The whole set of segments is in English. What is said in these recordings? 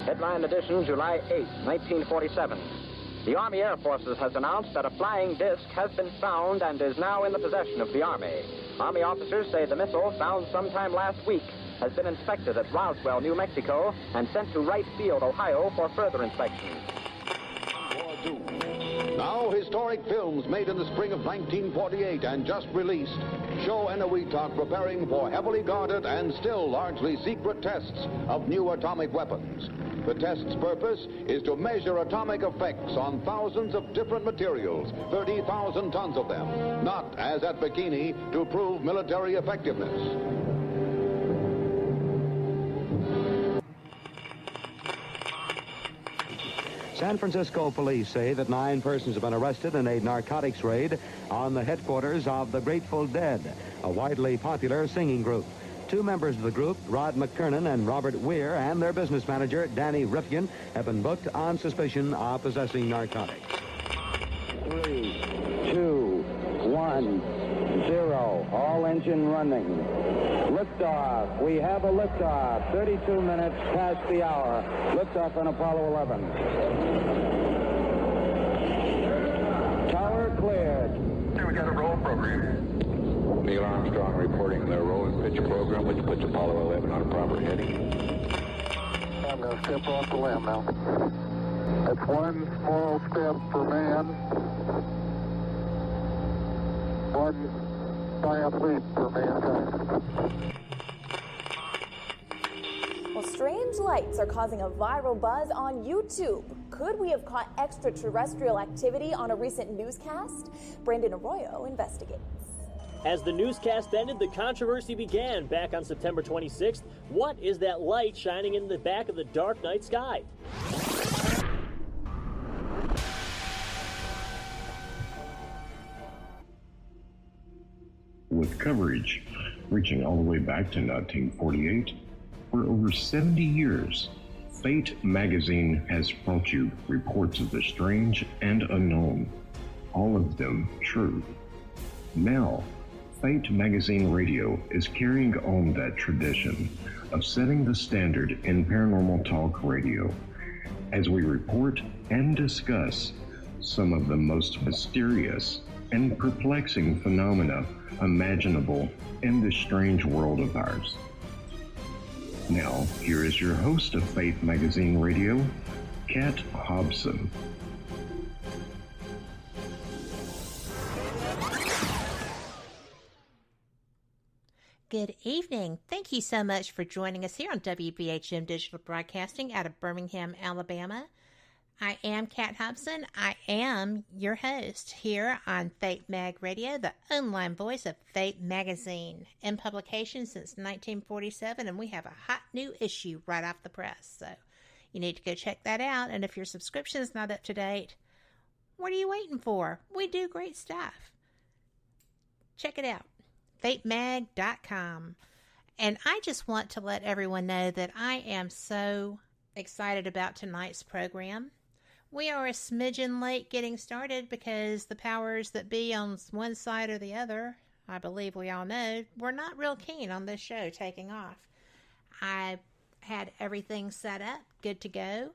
Headline edition, July 8, 1947. The Army Air Forces has announced that a flying disc has been found and is now in the possession of the Army. Army officers say the missile, found sometime last week, has been inspected at Roswell, New Mexico, and sent to Wright Field, Ohio, for further inspection. Now, historic films made in the spring of 1948 and just released show Eniwetok preparing for heavily guarded and still largely secret tests of new atomic weapons. The test's purpose is to measure atomic effects on thousands of different materials, 30,000 tons of them, not, as at Bikini, to prove military effectiveness. San Francisco police say that 9 persons have been arrested in a narcotics raid on the headquarters of the Grateful Dead, a widely popular singing group. 2 members of the group, Rod McKernan and Robert Weir, and their business manager, Danny Rifkin, have been booked on suspicion of possessing narcotics. 3, 2, 1, 0. All engine running. Liftoff. We have a liftoff. 32 minutes past the hour. Liftoff on Apollo 11. Tower cleared. Here we got a roll program. Neil Armstrong reporting the roll and pitch program, which puts Apollo 11 on a proper heading. I'm going to step off the limb now. That's one small step for man, one giant leap for mankind. Well, strange lights are causing a viral buzz on YouTube. Could we have caught extraterrestrial activity on a recent newscast? Brandon Arroyo investigates. As the newscast ended, the controversy began back on September 26th. What is that light shining in the back of the dark night sky? With coverage reaching all the way back to 1948, for over 70 years, Fate magazine has brought you reports of the strange and unknown, all of them true. Now, Fate Magazine Radio is carrying on that tradition of setting the standard in paranormal talk radio as we report and discuss some of the most mysterious and perplexing phenomena imaginable in this strange world of ours. Now, here is your host of Fate Magazine Radio, Kat Hobson. Good evening. Thank you so much for joining us here on WBHM Digital Broadcasting out of Birmingham, Alabama. I am Kat Hobson. I am your host here on Fate Mag Radio, the online voice of Fate Magazine, in publication since 1947, and we have a hot new issue right off the press, so you need to go check that out. And if your subscription is not up to date, what are you waiting for? We do great stuff. Check it out. FateMag.com. And I just want to let everyone know that I am so excited about tonight's program. We are a smidgen late getting started because the powers that be on one side or the other, I believe we all know, were not real keen on this show taking off. I had everything set up, good to go,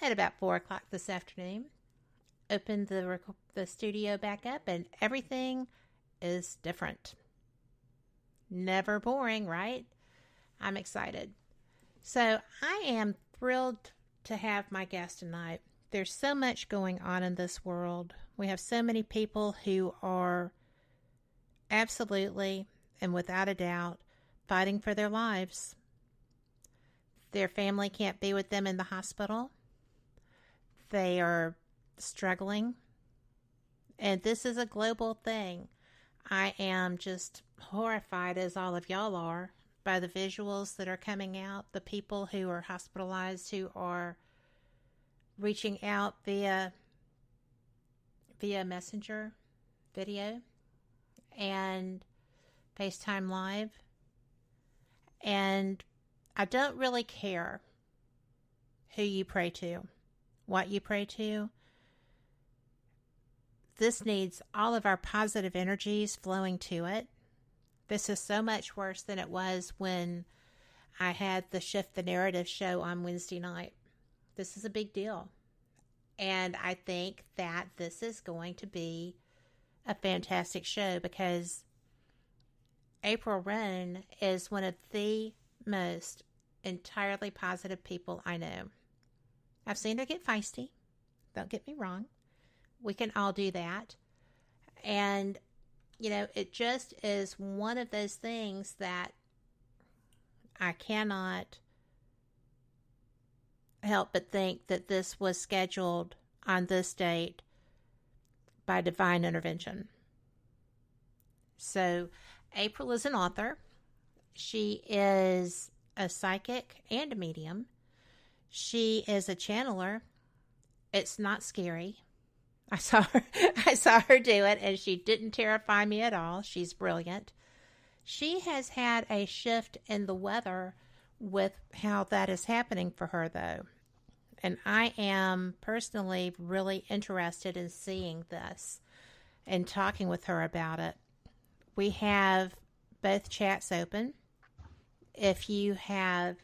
at about 4 o'clock this afternoon. Opened the studio back up, and everything is different. Never boring, right? I'm excited. So I am thrilled to have my guest tonight. There's so much going on in this world. We have so many people who are absolutely and without a doubt fighting for their lives. Their family can't be with them in the hospital. They are struggling. And this is a global thing. I am just horrified, as all of y'all are, by the visuals that are coming out, the people who are hospitalized, who are reaching out via Messenger video and FaceTime Live. And I don't really care who you pray to, what you pray to. This needs all of our positive energies flowing to it. This is so much worse than it was when I had the Shift the Narrative show on Wednesday night. This is a big deal. And I think that this is going to be a fantastic show because April Roane is one of the most entirely positive people I know. I've seen her get feisty. Don't get me wrong. We can all do that. And, it just is one of those things that I cannot help but think that this was scheduled on this date by divine intervention. So, April is an author. She is a psychic and a medium. She is a channeler. It's not scary. I saw her do it, and she didn't terrify me at all. She's brilliant. She has had a shift in the weather with how that is happening for her, though. And I am personally really interested in seeing this and talking with her about it. We have both chats open. If you have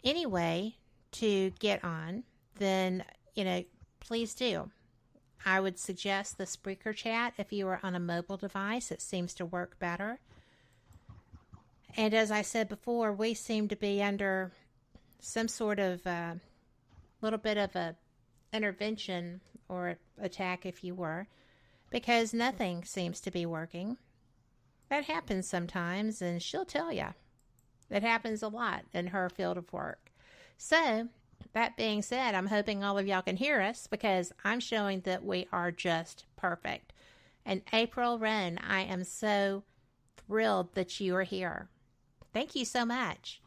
any way to get on, then, please do. I would suggest the Spreaker chat if you are on a mobile device. It seems to work better. And as I said before, we seem to be under some sort of little bit of a intervention or attack, if you were, because nothing seems to be working. That happens sometimes, and she'll tell you. It happens a lot in her field of work. So, that being said, I'm hoping all of y'all can hear us because I'm showing that we are just perfect. And April Roane, I am so thrilled that you are here. Thank you so much.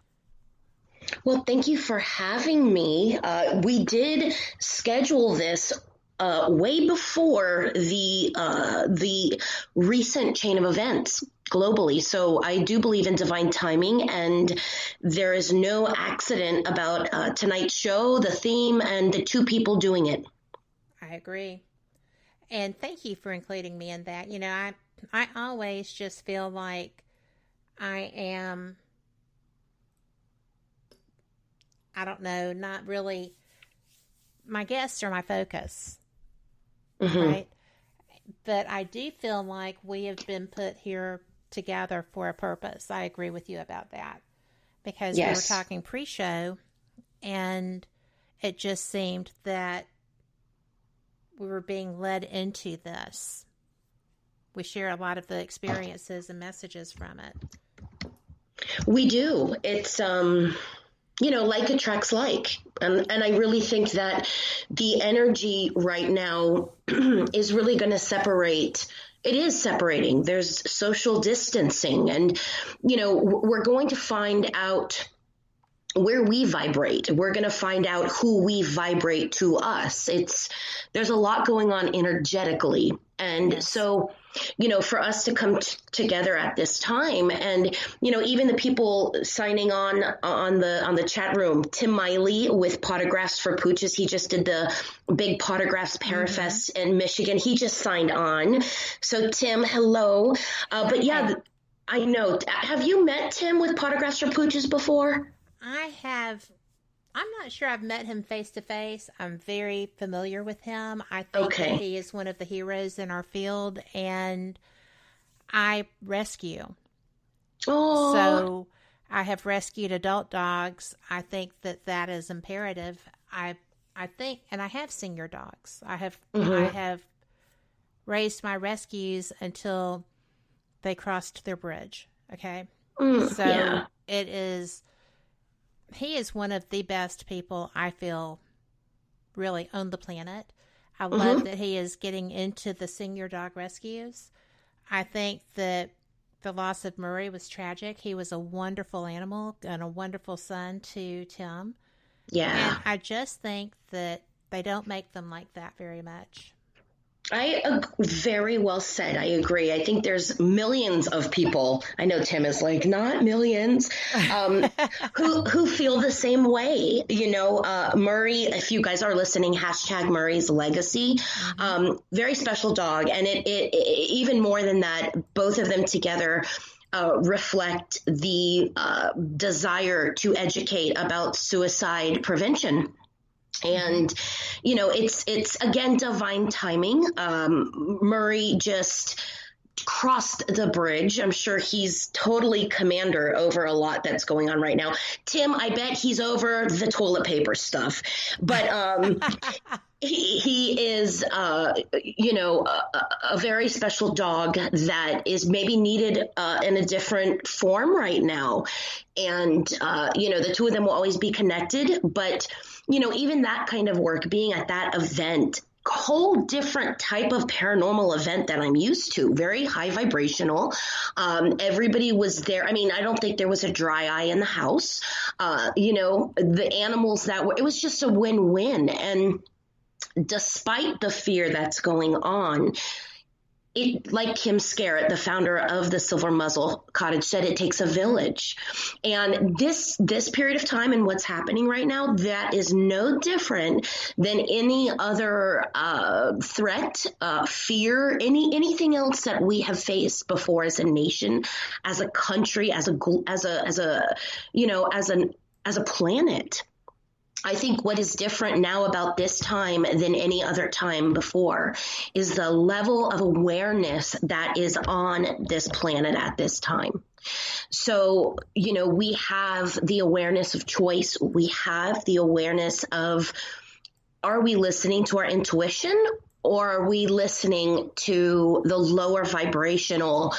Well, thank you for having me. We did schedule this way before the recent chain of events globally. So I do believe in divine timing, and there is no accident about tonight's show, the theme, and the two people doing it. I agree. And thank you for including me in that. I always just feel like I am, I don't know, not really, my guests are my focus, right? But I do feel like we have been put here together for a purpose. I agree with you about that. Because we were talking pre-show, and it just seemed that we were being led into this. We share a lot of the experiences and messages from it. We do. It's, like attracts like. And I really think that the energy right now is really going to separate. It is separating. There's social distancing. And, we're going to find out where we vibrate. We're going to find out who we vibrate to us. There's a lot going on energetically. And so, for us to come together at this time, and, even the people signing on the chat room, Tim Miley with Potographs for Pooches, he just did the big Potographs Parafest in Michigan. He just signed on. So Tim, hello. But yeah, I know. Have you met Tim with Potographs for Pooches before? I have. I'm not sure I've met him face to face. I'm very familiar with him. I think that he is one of the heroes in our field, and I rescue. Oh. So I have rescued adult dogs. I think that is imperative. I think, and I have senior dogs. I have raised my rescues until they crossed their bridge. Okay. It is. He is one of the best people I feel really on the planet. I love that he is getting into the senior dog rescues. I think that the loss of Murray was tragic. He was a wonderful animal and a wonderful son to Tim. Yeah. And I just think that they don't make them like that very much. Very well said. I agree. I think there's millions of people. I know Tim is like, not millions, who feel the same way. Murray, if you guys are listening, hashtag Murray's legacy, very special dog. And it even more than that, both of them together reflect the desire to educate about suicide prevention. And, it's again, divine timing. Murray just crossed the bridge. I'm sure he's totally commander over a lot that's going on right now. Tim, I bet he's over the toilet paper stuff, but he is, a very special dog that is maybe needed in a different form right now. And, the two of them will always be connected. But, even that kind of work, being at that event, whole different type of paranormal event that I'm used to, very high vibrational. Everybody was there. I mean, I don't think there was a dry eye in the house. The animals it was just a win-win. And despite the fear that's going on, like Kim Scarrett, the founder of the Silver Muzzle Cottage, said, it takes a village. And this period of time and what's happening right now, that is no different than any other threat, fear, anything else that we have faced before as a nation, as a country, as a planet. I think what is different now about this time than any other time before is the level of awareness that is on this planet at this time. So, we have the awareness of choice. We have the awareness of, are we listening to our intuition, or are we listening to the lower vibrational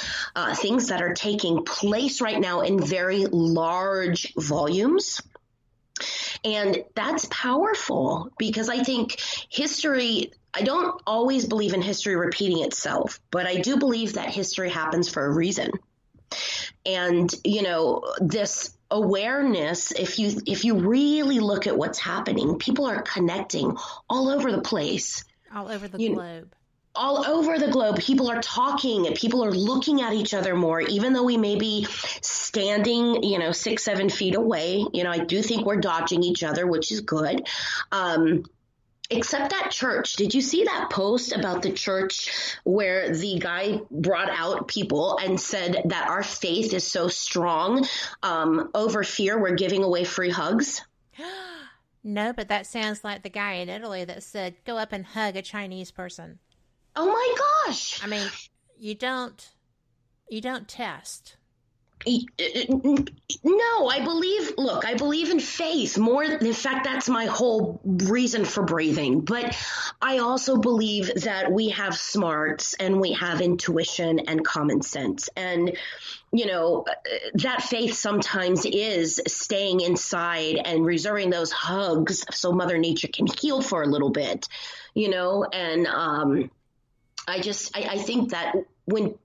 things that are taking place right now in very large volumes? And that's powerful, because I think history, I don't always believe in history repeating itself, but I do believe that history happens for a reason. And, this awareness, if you really look at what's happening, people are connecting all over the place. All over the globe. All over the globe, people are talking, people are looking at each other more, even though we may be standing, 6-7 feet away. I do think we're dodging each other, which is good. Except that church. Did you see that post about the church where the guy brought out people and said that our faith is so strong, over fear, we're giving away free hugs? No, but that sounds like the guy in Italy that said, go up and hug a Chinese person. Oh my gosh. I mean, you don't test. No, I believe in faith more. In fact, that's my whole reason for breathing. But I also believe that we have smarts and we have intuition and common sense. And, that faith sometimes is staying inside and reserving those hugs so Mother Nature can heal for a little bit, and, I think that when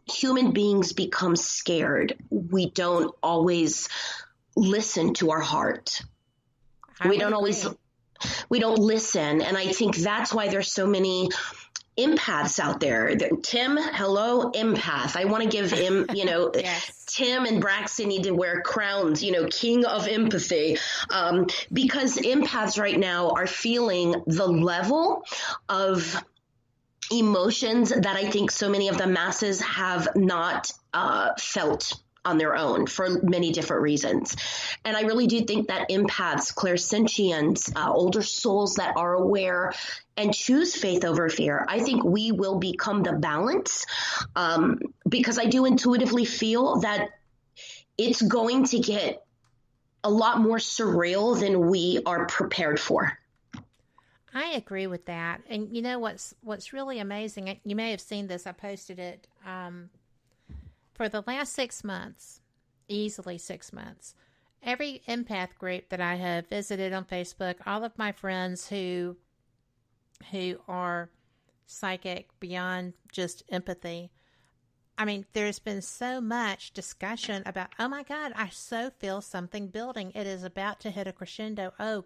human beings become scared, we don't always listen to our heart. We don't listen. And I think that's why there's so many empaths out there. Tim, hello, empath. I want to give him, yes. Tim and Braxton need to wear crowns, king of empathy, because empaths right now are feeling the level of emotions that I think so many of the masses have not felt on their own for many different reasons. And I really do think that empaths, clairsentients, older souls that are aware and choose faith over fear, I think we will become the balance, because I do intuitively feel that it's going to get a lot more surreal than we are prepared for. I agree with that. And you know what's really amazing, you may have seen this, I posted it, for the last 6 months, easily 6 months, every empath group that I have visited on Facebook, all of my friends who are psychic beyond just empathy, I mean, there's been so much discussion about, oh my God, I so feel something building. It is about to hit a crescendo. Oh,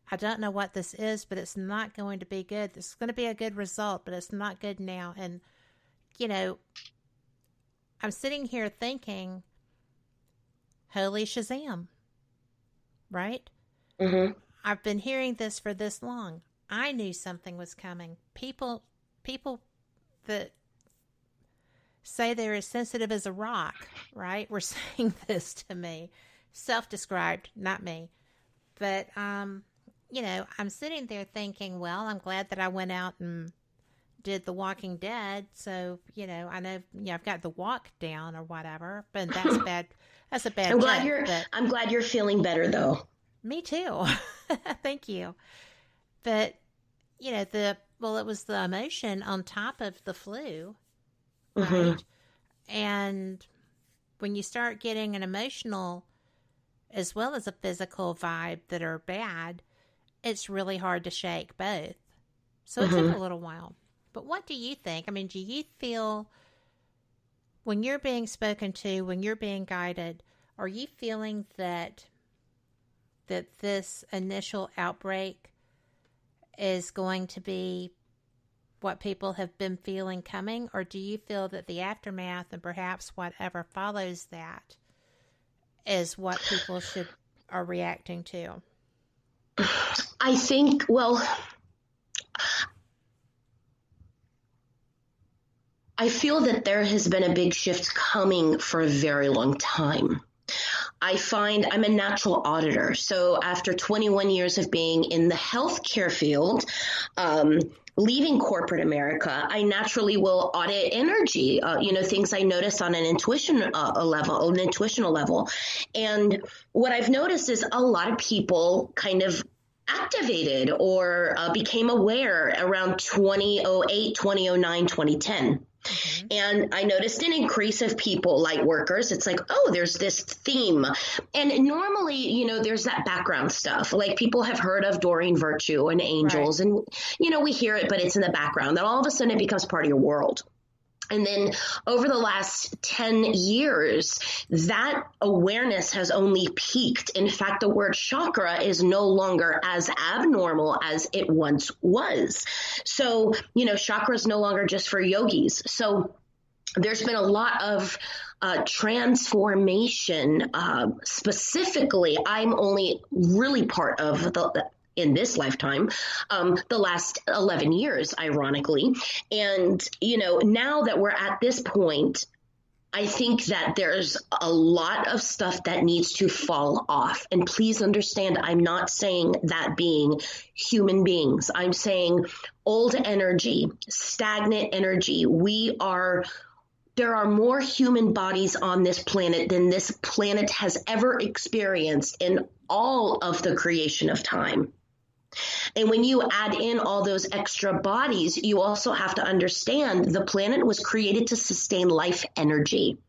I don't know what this is, but it's not going to be good. It's going to be a good result, but it's not good now. And, I'm sitting here thinking, holy Shazam, right? Mm-hmm. I've been hearing this for this long. I knew something was coming. People that say they're as sensitive as a rock, right, were saying this to me. Self-described, not me. But, I'm sitting there thinking, well, I'm glad that I went out and did The Walking Dead. So, I know, I've got the walk down or whatever, but that's bad. That's a bad I'm glad you're feeling better, though. Me too. Thank you. But, it was the emotion on top of the flu, right? And when you start getting an emotional as well as a physical vibe that are bad, it's really hard to shake both. So it took a little while. But what do you think? I mean, do you feel when you're being spoken to, when you're being guided, are you feeling that this initial outbreak is going to be what people have been feeling coming? Or do you feel that the aftermath and perhaps whatever follows that is what people are reacting to? I think, I feel that there has been a big shift coming for a very long time. I find I'm a natural auditor. So after 21 years of being in the healthcare field, leaving corporate America, I naturally will audit energy, things I notice on an intuitional level. And what I've noticed is a lot of people kind of activated or became aware around 2008, 2009, 2010. And I noticed an increase of people, light workers. It's like, oh, there's this theme. And normally, there's that background stuff. Like people have heard of Doreen Virtue and angels. Right. And, we hear it, but it's in the background. Then all of a sudden it becomes part of your world. And then over the last 10 years, that awareness has only peaked. In fact, the word chakra is no longer as abnormal as it once was. So, chakra is no longer just for yogis. So there's been a lot of transformation. Specifically, I'm only really part of in this lifetime, the last 11 years, ironically. And, now that we're at this point, I think that there's a lot of stuff that needs to fall off. And please understand, I'm not saying that being human beings. I'm saying old energy, stagnant energy. There are more human bodies on this planet than this planet has ever experienced in all of the creation of time. And when you add in all those extra bodies, you also have to understand the planet was created to sustain life energy.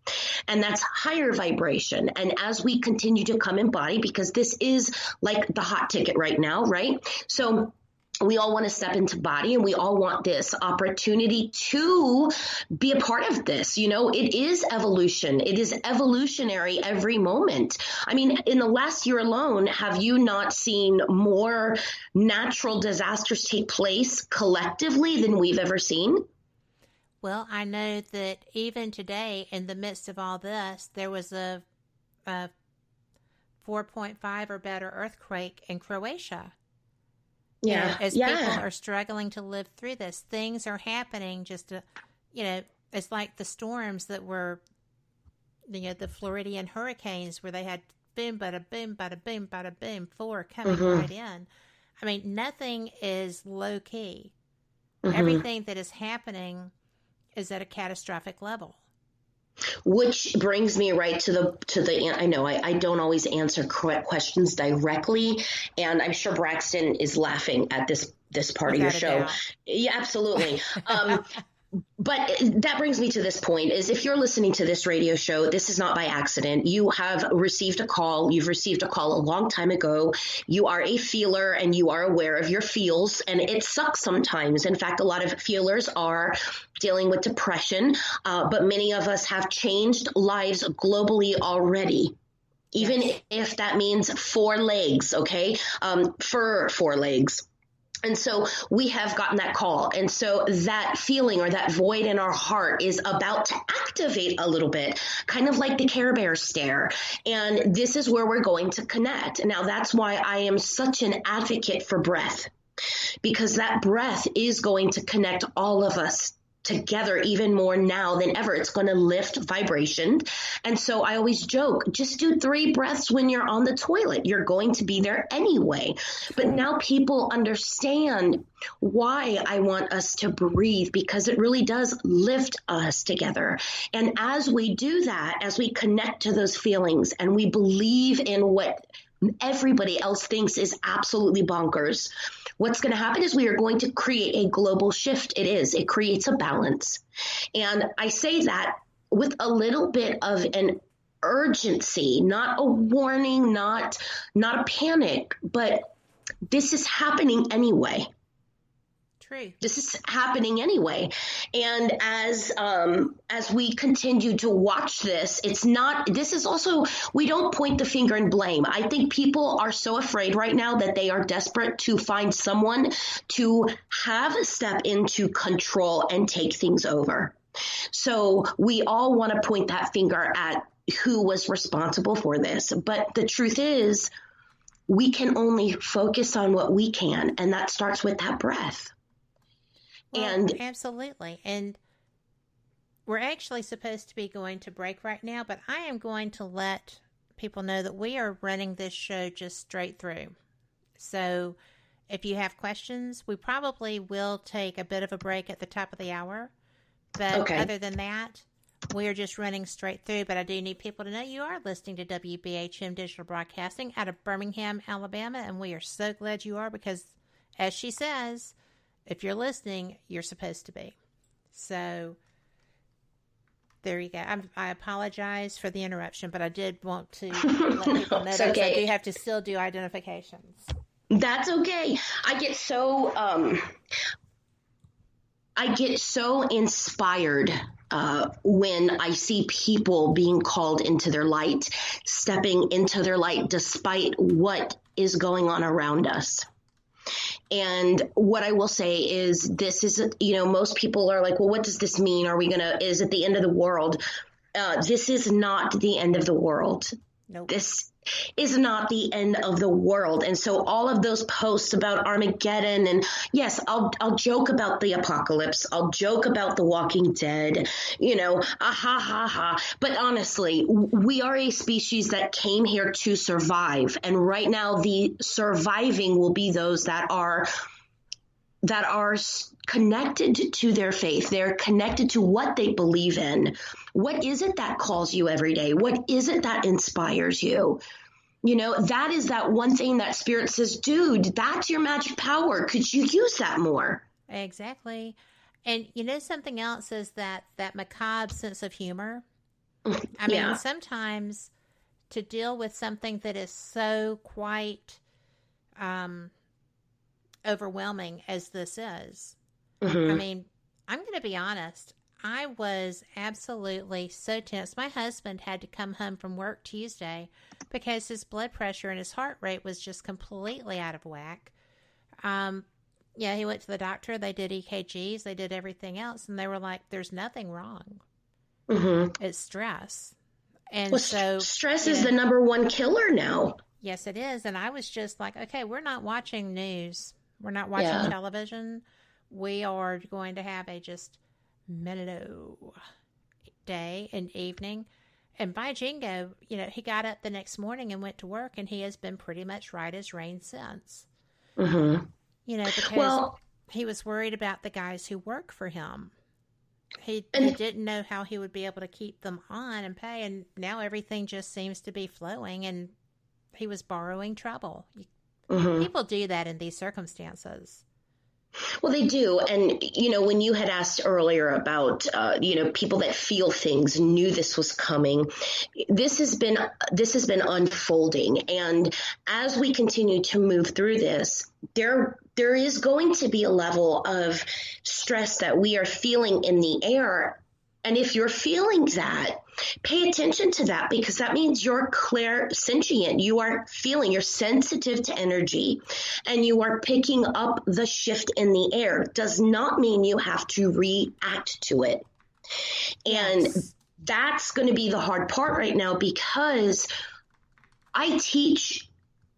And that's higher vibration. And as we continue to come in body, because this is like the hot ticket right now, right? So we all want to step into body and we all want this opportunity to be a part of this. It is evolution. It is evolutionary every moment. I mean, in the last year alone, have you not seen more natural disasters take place collectively than we've ever seen? Well, I know that even today, in the midst of all this, there was a 4.5 or better earthquake in Croatia. Yeah. As people are struggling to live through this, things are happening it's like the storms that were, the Floridian hurricanes where they had boom, bada boom, bada boom, bada boom, 4 coming right in. I mean, nothing is low key. Everything that is happening is at a catastrophic level. Which brings me right to the I know I don't always answer questions directly, and I'm sure Braxton is laughing at this part of your show. Yeah, absolutely. But that brings me to this point is if you're listening to this radio show, this is not by accident. You have received a call. You've received a call a long time ago. You are a feeler and you are aware of your feels, and it sucks sometimes. In fact, a lot of feelers are dealing with depression, but many of us have changed lives globally already. Even if that means 4 legs, okay? For 4 legs. And so we have gotten that call. And so that feeling or that void in our heart is about to activate a little bit, kind of like the Care Bear stare. And this is where we're going to connect. Now, that's why I am such an advocate for breath, because that breath is going to connect all of us together even more now than ever. It's going to lift vibration. And so I always joke, just do 3 breaths when you're on the toilet. You're going to be there anyway. But now people understand why I want us to breathe, because it really does lift us together. And as we do that, as we connect to those feelings and we believe in what everybody else thinks is absolutely bonkers, what's going to happen is we are going to create a global shift. It creates a balance. And I say that with a little bit of an urgency, not a warning, not a panic, but this is happening anyway. True. This is happening anyway. And as we continue to watch this, we don't point the finger and blame. I think people are so afraid right now that they are desperate to find someone to have a step into control and take things over. So we all want to point that finger at who was responsible for this. But the truth is, we can only focus on what we can, and that starts with that breath. Well, absolutely. And we're actually supposed to be going to break right now, but I am going to let people know that we are running this show just straight through. So if you have questions, we probably will take a bit of a break at the top of the hour. But other than that, we are just running straight through. But I do need people to know you are listening to WBHM Digital Broadcasting out of Birmingham, Alabama. And we are so glad you are, because as she says, if you're listening, you're supposed to be. So there you go. I apologize for the interruption, but I did want to let people know that I do have to still do identifications. That's okay. I get so inspired when I see people being called into their light, stepping into their light despite what is going on around us. And what I will say is this is, most people are like, well, what does this mean? Is it the end of the world? This is not the end of the world. Nope. This is not the end of the world. And so all of those posts about Armageddon, and yes, I'll joke about the apocalypse. I'll joke about the Walking Dead, But honestly, we are a species that came here to survive. And right now the surviving will be those that are connected to their faith. They're connected to what they believe in. What is it that calls you every day? What is it that inspires you? That is that one thing that Spirit says, dude, that's your magic power. Could you use that more? Exactly. And something else is that macabre sense of humor. I mean, sometimes to deal with something that is so quite overwhelming as this is. Mm-hmm. I mean, I'm going to be honest. I was absolutely so tense. My husband had to come home from work Tuesday because his blood pressure and his heart rate was just completely out of whack. He went to the doctor. They did EKGs. They did everything else. And they were like, there's nothing wrong. Mm-hmm. It's stress. And so stress is the number one killer now. Yes, it is. And I was just like, okay, we're not watching news. We're not watching television. We are going to have a just mellow day and evening. And by jingo, he got up the next morning and went to work, and he has been pretty much right as rain since. Mm-hmm. Because he was worried about the guys who work for him. He didn't know how he would be able to keep them on and pay, and now everything just seems to be flowing, and he was borrowing trouble. Mm-hmm. People do that in these circumstances. Well, they do. And, when you had asked earlier about, people that feel things, knew this was coming, this has been unfolding. And as we continue to move through this, there is going to be a level of stress that we are feeling in the air. And if you're feeling that, pay attention to that, because that means you're clairsentient. You are feeling, you're sensitive to energy, and you are picking up the shift in the air. Does not mean you have to react to it. And that's going to be the hard part right now, because I teach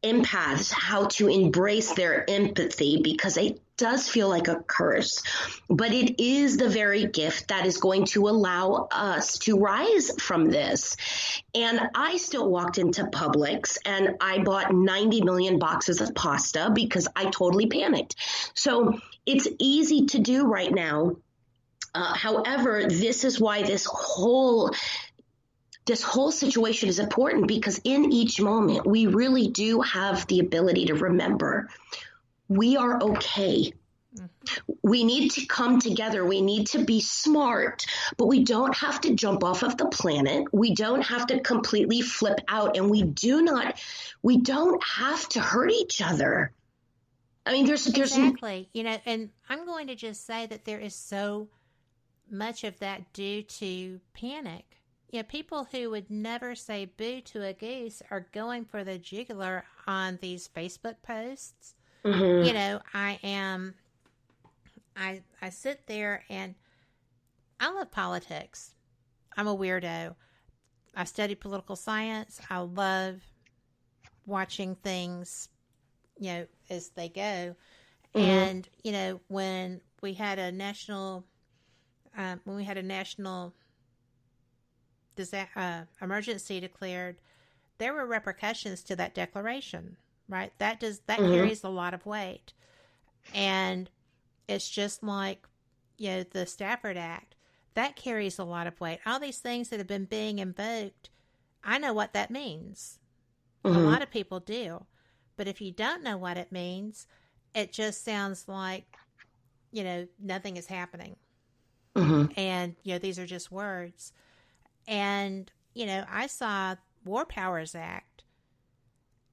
empaths how to embrace their empathy, because does feel like a curse, but it is the very gift that is going to allow us to rise from this. And I still walked into Publix and I bought 90 million boxes of pasta because I totally panicked. So it's easy to do right now. However, this is why this whole situation is important, because in each moment, we really do have the ability to remember we are okay. We need to come together. We need to be smart, but we don't have to jump off of the planet. We don't have to completely flip out, and we don't have to hurt each other. I mean, there's exactly, and I'm going to just say that there is so much of that due to panic. People who would never say boo to a goose are going for the jugular on these Facebook posts. Mm-hmm. I sit there and I love politics. I'm a weirdo. I study political science. I love watching things, as they go. Mm-hmm. And, when we had a national emergency declared, there were repercussions to that declaration, right? That mm-hmm. carries a lot of weight. And it's just like, the Stafford Act, that carries a lot of weight. All these things that have been being invoked, I know what that means. Mm-hmm. A lot of people do. But if you don't know what it means, it just sounds like, nothing is happening. Mm-hmm. And, these are just words. And, I saw War Powers Act,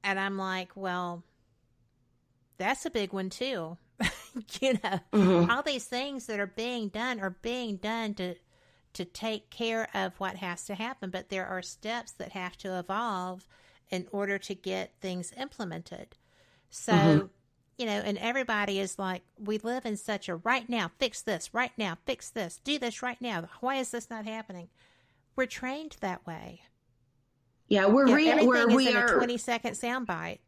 and I'm like, well, that's a big one too. Mm-hmm. All these things that are being done to take care of what has to happen, but there are steps that have to evolve in order to get things implemented. So, mm-hmm. And everybody is like, we live in such a right now, fix this, right now, fix this, do this right now. Why is this not happening? We're trained that way. Yeah, we're in a 20-second soundbite.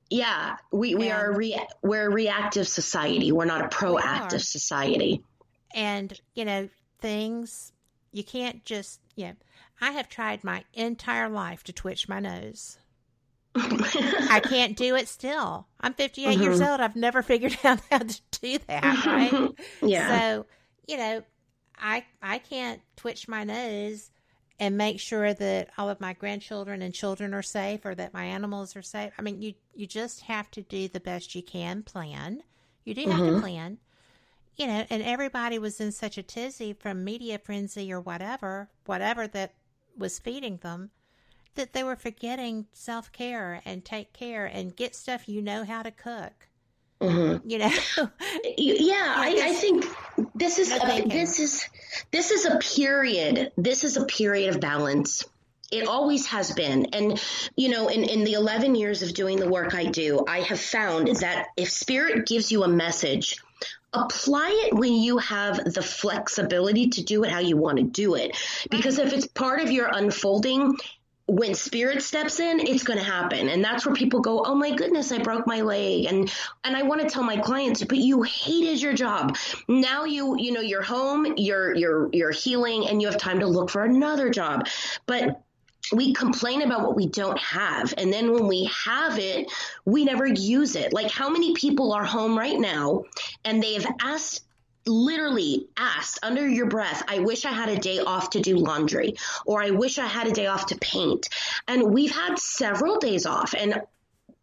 Yeah, we're a reactive society. We're not a proactive society. And, things, you can't just, I have tried my entire life to twitch my nose. I can't do it still. I'm 58 mm-hmm. years old. I've never figured out how to do that, right? Yeah. So, I can't twitch my nose and make sure that all of my grandchildren and children are safe, or that my animals are safe. I mean, you just have to do the best you can, plan. You do have mm-hmm. to plan. And everybody was in such a tizzy from media frenzy or whatever that was feeding them, that they were forgetting self-care and take care and get stuff how to cook. Mm-hmm. Yeah, I think this is a period. This is a period of balance. It always has been. And, in the 11 years of doing the work I do, I have found that if Spirit gives you a message, apply it when you have the flexibility to do it how you want to do it. Because if it's part of your unfolding, when Spirit steps in, it's going to happen. And that's where people go, oh my goodness, I broke my leg. And I want to tell my clients, but you hated your job. Now you're home, you're healing, and you have time to look for another job. But we complain about what we don't have. And then when we have it, we never use it. Like, how many people are home right now and they have literally asked under your breath, I wish I had a day off to do laundry, or I wish I had a day off to paint. And we've had several days off. And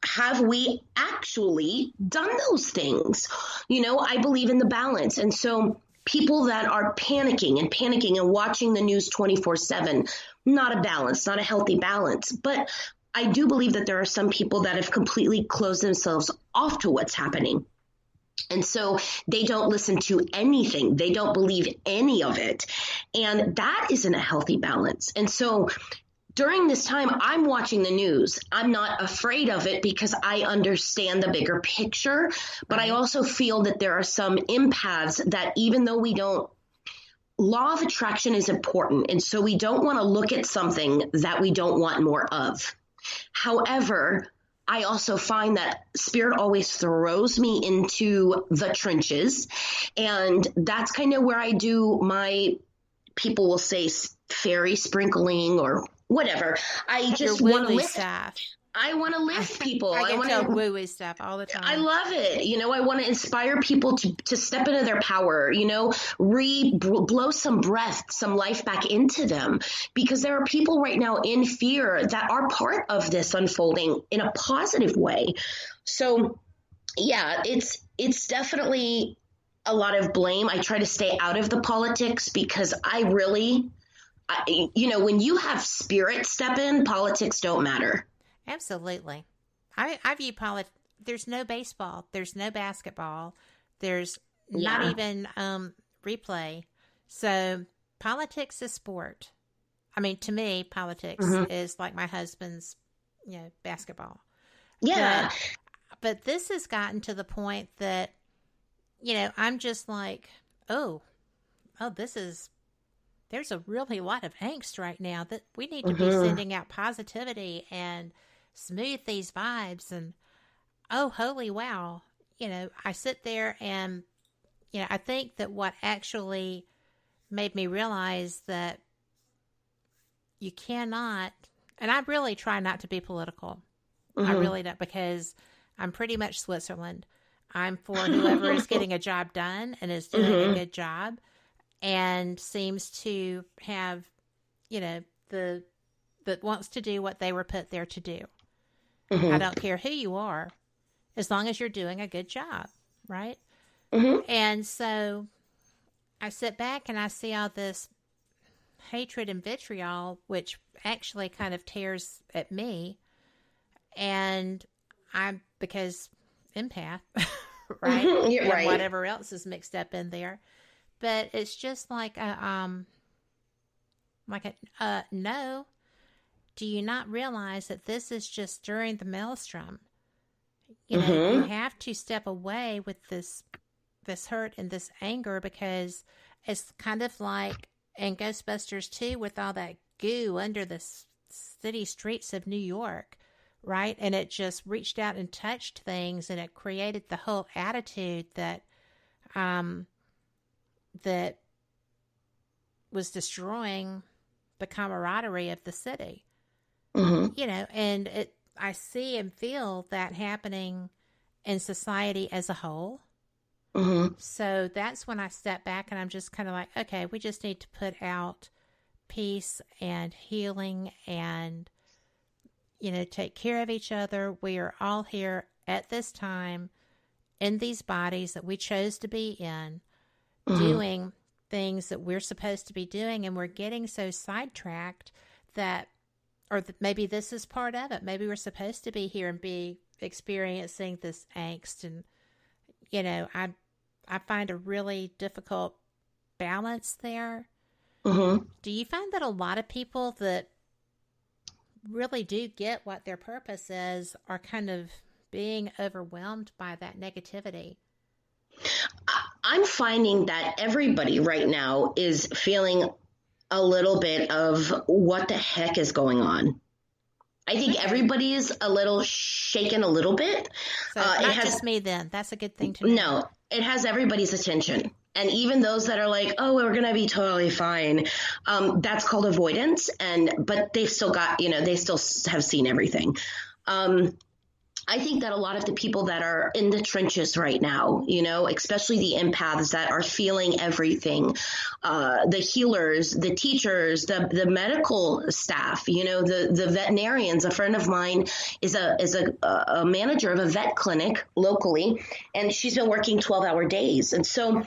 have we actually done those things? I believe in the balance. And so people that are panicking and watching the news 24/7, not a balance, not a healthy balance. But I do believe that there are some people that have completely closed themselves off to what's happening. And so they don't listen to anything. They don't believe any of it. And that isn't a healthy balance. And so during this time, I'm watching the news. I'm not afraid of it because I understand the bigger picture. But I also feel that there are some empaths that, even though we don't, law of attraction is important. And so we don't want to look at something that we don't want more of. However, I also find that Spirit always throws me into the trenches. And that's kind of where I do my, people will say fairy sprinkling or whatever. I just want to lift stuff. I want to lift people. I want to woo-woo stuff all the time. I love it. You know, I want to inspire people to step into their power, you know, blow some breath, some life back into them, because there are people right now in fear that are part of this unfolding in a positive way. So, yeah, it's definitely a lot of blame. I try to stay out of the politics because you know, when you have Spirit step in, politics don't matter. Absolutely. I view politics. There's no baseball. There's no basketball. There's not even replay. So politics is sport. I mean, to me, politics is like my husband's, you know, basketball. Yeah. But this has gotten to the point that, you know, I'm just like, there's a really lot of angst right now that we need to be sending out positivity and smooth these vibes. And holy wow, you know, I sit there and, you know, I think that what actually made me realize that you cannot, and I really try not to be political. I really don't, because I'm pretty much Switzerland. I'm for whoever is getting a job done and is doing a good job and seems to have, you know, that wants to do what they were put there to do. I don't care who you are, as long as you're doing a good job, right? And so I sit back and I see all this hatred and vitriol, which actually kind of tears at me. And because empath, right? Yeah, right. And whatever else is mixed up in there. But it's just like no. Do you not realize that this is just stirring the maelstrom? You know, you have to step away with this hurt and this anger, because it's kind of like in Ghostbusters 2 with all that goo under the city streets of New York, right? And it just reached out and touched things, and it created the whole attitude that that was destroying the camaraderie of the city. You know, and I see and feel that happening in society as a whole. So that's when I step back and I'm just kind of like, okay, we just need to put out peace and healing and, you know, take care of each other. We are all here at this time in these bodies that we chose to be in, doing things that we're supposed to be doing, and we're getting so sidetracked that, or maybe this is part of it. Maybe we're supposed to be here and be experiencing this angst. And, you know, I find a really difficult balance there. Do you find that a lot of people that really do get what their purpose is are kind of being overwhelmed by that negativity? I'm finding that everybody right now is feeling a little bit of what the heck is going on. I think everybody is a little shaken a little bit. So not just me then. That's a good thing to know. No, it has everybody's attention. And even those that are like, oh, we're going to be totally fine. That's called avoidance. But they've still got, you know, they still have seen everything. I think that a lot of the people that are in the trenches right now, you know, especially the empaths that are feeling everything, the healers, the teachers, the medical staff, you know, the veterinarians. A friend of mine is a manager of a vet clinic locally, and she's been working 12-hour days. And so,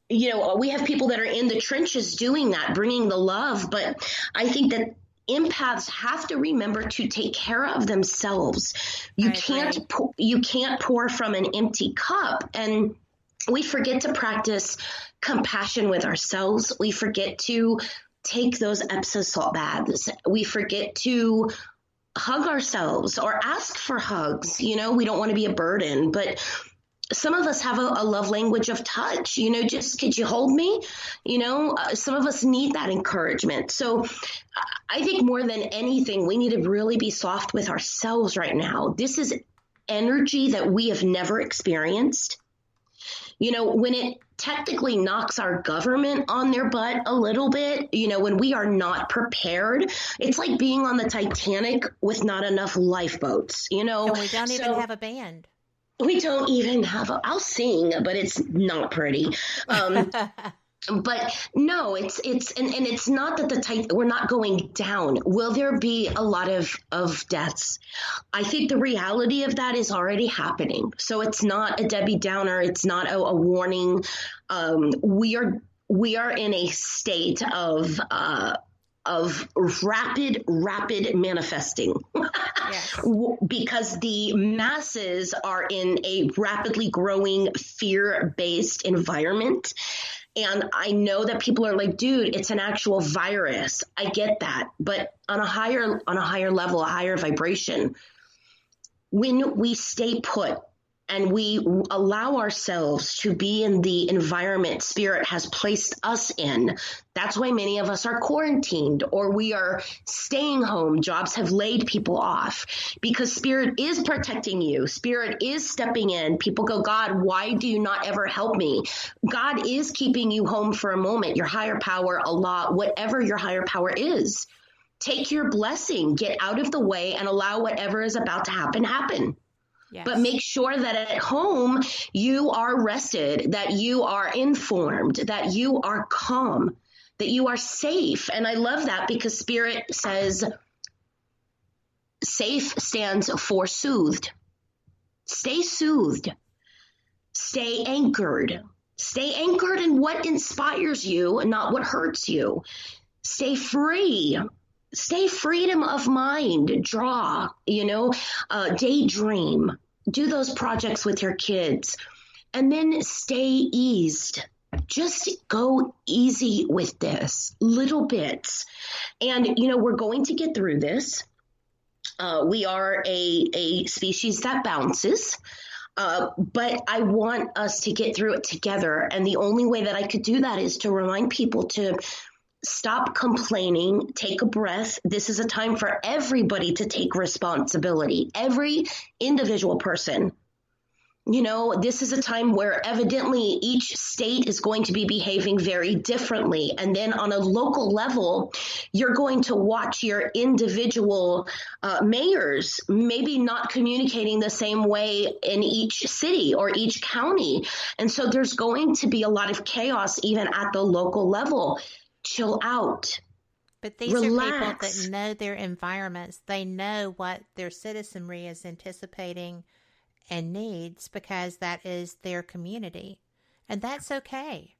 you know, we have people that are in the trenches doing that, bringing the love. But I think that empaths have to remember to take care of themselves. You can't pour from an empty cup. And we forget to practice compassion with ourselves. We forget to take those Epsom salt baths. We forget to hug ourselves or ask for hugs. You know, we don't want to be a burden, but some of us have a love language of touch, just could you hold me? Some of us need that encouragement. So I think more than anything, we need to really be soft with ourselves right now. This is energy that we have never experienced. When it technically knocks our government on their butt a little bit, when we are not prepared, it's like being on the Titanic with not enough lifeboats, And we don't even have a band. We don't even have I'll sing, but it's not pretty. But no, it's not that we're not going down. Will there be a lot of deaths? I think the reality of that is already happening. So it's not a Debbie Downer. It's not a warning. We are in a state of rapid manifesting. Yes. Because the masses are in a rapidly growing fear-based environment. And I know that people are like, dude, it's an actual virus. I get that. But on a higher level, a higher vibration, when we stay put and we allow ourselves to be in the environment Spirit has placed us in, that's why many of us are quarantined or we are staying home. Jobs have laid people off because Spirit is protecting you. Spirit is stepping in. People go, God, why do you not ever help me? God is keeping you home for a moment. Your higher power, Allah, whatever your higher power is, take your blessing, get out of the way and allow whatever is about to happen. Yes. But make sure that at home you are rested, that you are informed, that you are calm, that you are safe. And I love that because Spirit says safe stands for soothed. Stay soothed. Stay anchored. Stay anchored in what inspires you and not what hurts you. Stay free. Stay freedom of mind, draw, daydream, do those projects with your kids, and then stay eased. Just go easy with this, little bits. And, we're going to get through this. We are a species that bounces. But I want us to get through it together. And the only way that I could do that is to remind people to stop complaining, take a breath. This is a time for everybody to take responsibility. Every individual person. This is a time where evidently each state is going to be behaving very differently. And then on a local level, you're going to watch your individual mayors maybe not communicating the same way in each city or each county. And so there's going to be a lot of chaos even at the local level. Chill out. But these Relax. Are people that know their environments. They know what their citizenry is anticipating and needs because that is their community. And that's okay.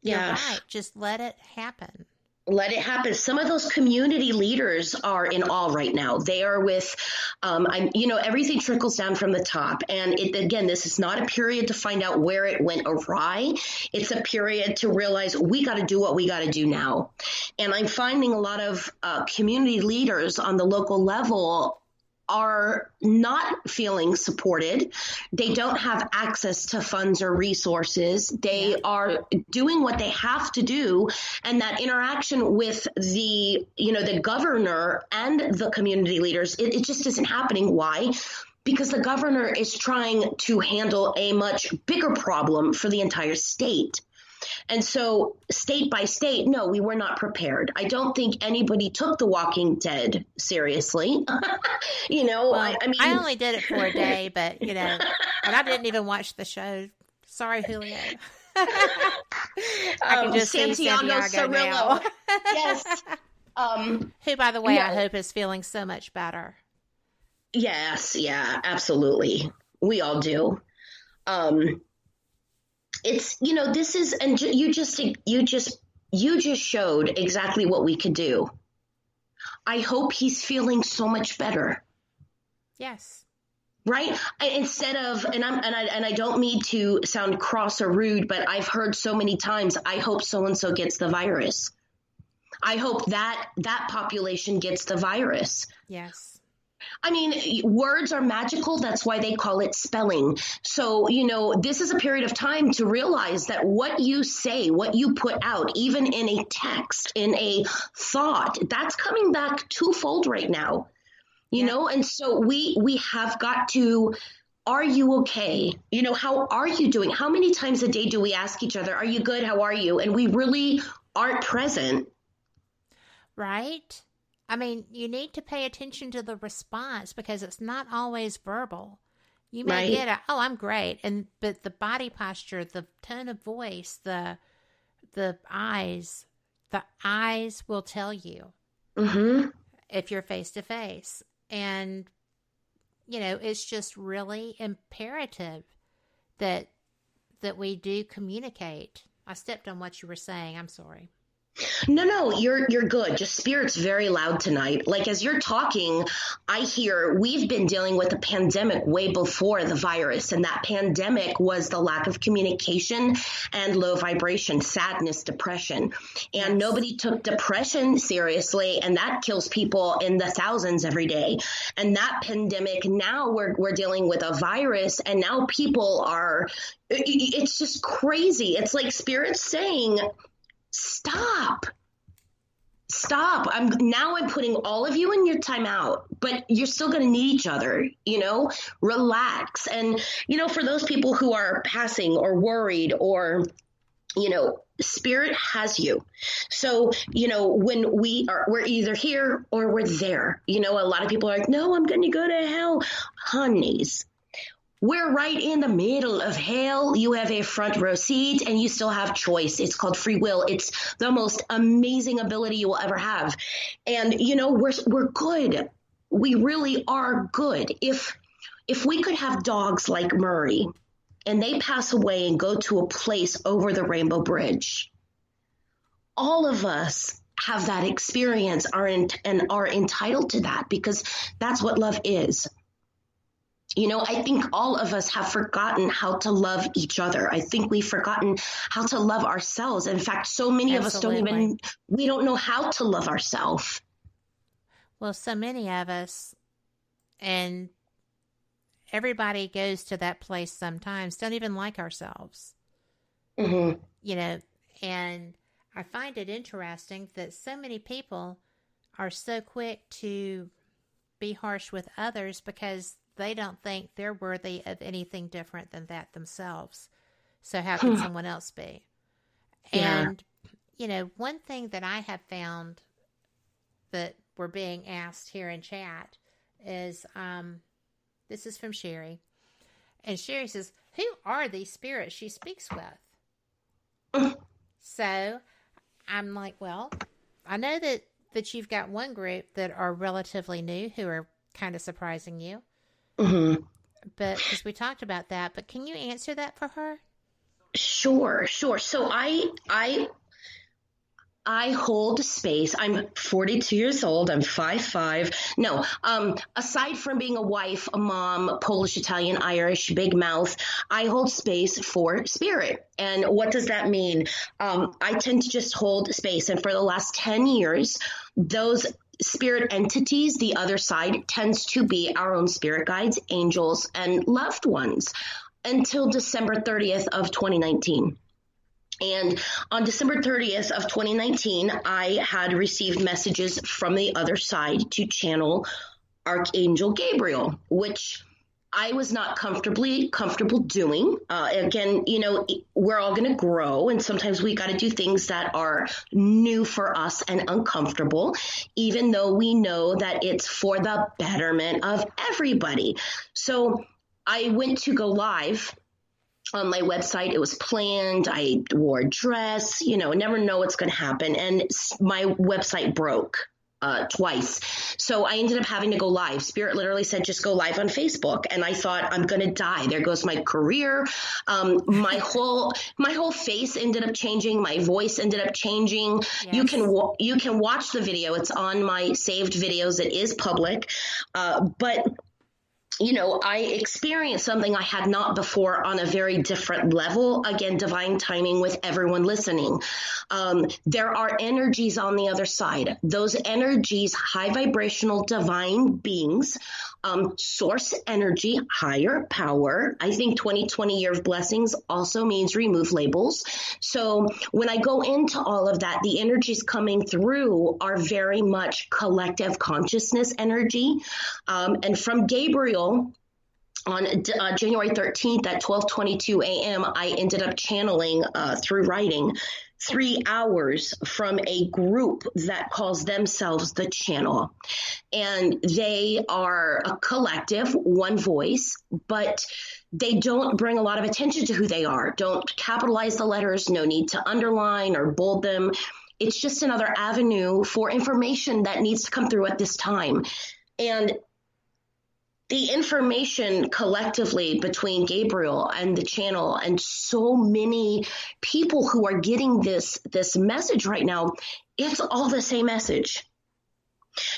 Yeah. You're right. Just let it happen. Let it happen. Some of those community leaders are in awe right now. They are with, everything trickles down from the top. And this is not a period to find out where it went awry. It's a period to realize we got to do what we got to do now. And I'm finding a lot of community leaders on the local level are not feeling supported. They don't have access to funds or resources. They are doing what they have to do. And that interaction with the governor and the community leaders, it just isn't happening. Why? Because the governor is trying to handle a much bigger problem for the entire state. And so state by state, no, we were not prepared. I don't think anybody took The Walking Dead seriously. Well, I mean, I only did it for a day, but, and I didn't even watch the show. Sorry, Julio. I can just see Santiago now. Yes. Who, by the way, I hope is feeling so much better. Yes. Yeah, absolutely. We all do. It's, this is, and you just showed exactly what we could do. I hope he's feeling so much better. Yes. Right? Instead of, and I don't mean to sound cross or rude, but I've heard so many times, I hope so-and-so gets the virus. I hope that population gets the virus. Yes. I mean, words are magical. That's why they call it spelling. So, this is a period of time to realize that what you say, what you put out, even in a text, in a thought, that's coming back twofold right now, you know? And so we have got to, are you okay? How are you doing? How many times a day do we ask each other, are you good? How are you? And we really aren't present. Right? I mean, you need to pay attention to the response because it's not always verbal. You may get "Oh, I'm great," but the body posture, the tone of voice, the eyes will tell you if you're face to face. And it's just really imperative that we do communicate. I stepped on what you were saying. I'm sorry. No, you're good. Just Spirit's very loud tonight. Like, as you're talking, I hear we've been dealing with a pandemic way before the virus. And that pandemic was the lack of communication and low vibration, sadness, depression. And nobody took depression seriously. And that kills people in the thousands every day. And that pandemic, now we're dealing with a virus. And now people it's just crazy. It's like Spirit's saying, Stop. I'm putting all of you in your time out, but you're still going to need each other, relax. And, for those people who are passing or worried or, Spirit has you. So, when we're either here or we're there, a lot of people are like, no, I'm going to go to hell. Honeys. We're right in the middle of hell. You have a front row seat and you still have choice. It's called free will. It's the most amazing ability you will ever have. And, we're good. We really are good. If we could have dogs like Murray and they pass away and go to a place over the Rainbow Bridge, all of us have that experience and are entitled to that because that's what love is. I think all of us have forgotten how to love each other. I think we've forgotten how to love ourselves. In fact, so many of us we don't know how to love ourselves. Well, so many of us, and everybody goes to that place sometimes, don't even like ourselves. And I find it interesting that so many people are so quick to be harsh with others because they don't think they're worthy of anything different than that themselves. So how can someone else be? And, one thing that I have found that we're being asked here in chat is, this is from Sherry. And Sherry says, who are these spirits she speaks with? So I'm like, well, I know that you've got one group that are relatively new who are kind of surprising you. But because we talked about that, but can you answer that for her? Sure. So I hold space. I'm 42 years old. I'm 5'5". No, aside from being a wife, a mom, Polish, Italian, Irish, big mouth, I hold space for spirit. And what does that mean? I tend to just hold space. And for the last 10 years, those spirit entities, the other side, tends to be our own spirit guides, angels, and loved ones until December 30th of 2019. And on December 30th of 2019, I had received messages from the other side to channel Archangel Gabriel, which I was not comfortable doing. Again, we're all going to grow, and sometimes we got to do things that are new for us and uncomfortable, even though we know that it's for the betterment of everybody. So I went to go live on my website. It was planned. I wore a dress, never know what's going to happen. And my website broke twice. So I ended up having to go live. Spirit literally said, just go live on Facebook. And I thought, I'm going to die. There goes my career. My whole face ended up changing. My voice ended up changing. Yes. You can watch the video. It's on my saved videos. It is public. But I experienced something I had not before on a very different level. Again, divine timing with everyone listening. There are energies on the other side. Those energies, high vibrational divine beings, source energy, higher power. I think 2020 year of blessings also means remove labels. So when I go into all of that, the energies coming through are very much collective consciousness energy. And from Gabriel, on January 13th at 12:22 a.m., I ended up channeling through writing 3 hours from a group that calls themselves the Channel. And they are a collective, one voice, but they don't bring a lot of attention to who they are. Don't capitalize the letters, no need to underline or bold them. It's just another avenue for information that needs to come through at this time. And the information collectively between Gabriel and the Channel and so many people who are getting this message right now, it's all the same message.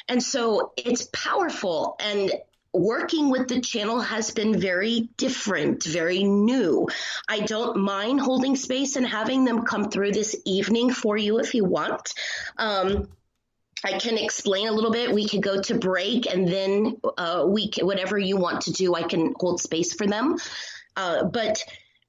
And so it's powerful, and working with the Channel has been very different, very new. I don't mind holding space and having them come through this evening for you if you want. I can explain a little bit. We could go to break, and then whatever you want to do, I can hold space for them. But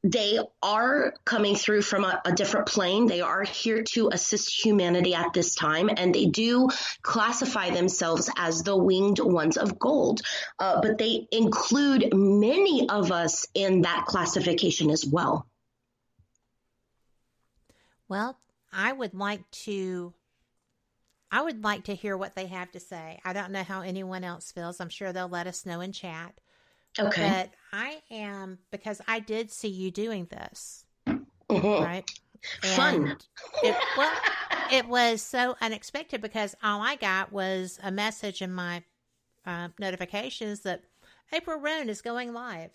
they are coming through from a different plane. They are here to assist humanity at this time, and they do classify themselves as the winged ones of gold. But they include many of us in that classification as well. Well, I would like to hear what they have to say. I don't know how anyone else feels. I'm sure they'll let us know in chat. Okay. But I am, because I did see you doing this, right? Fun. It was so unexpected because all I got was a message in my notifications that April Roane is going live.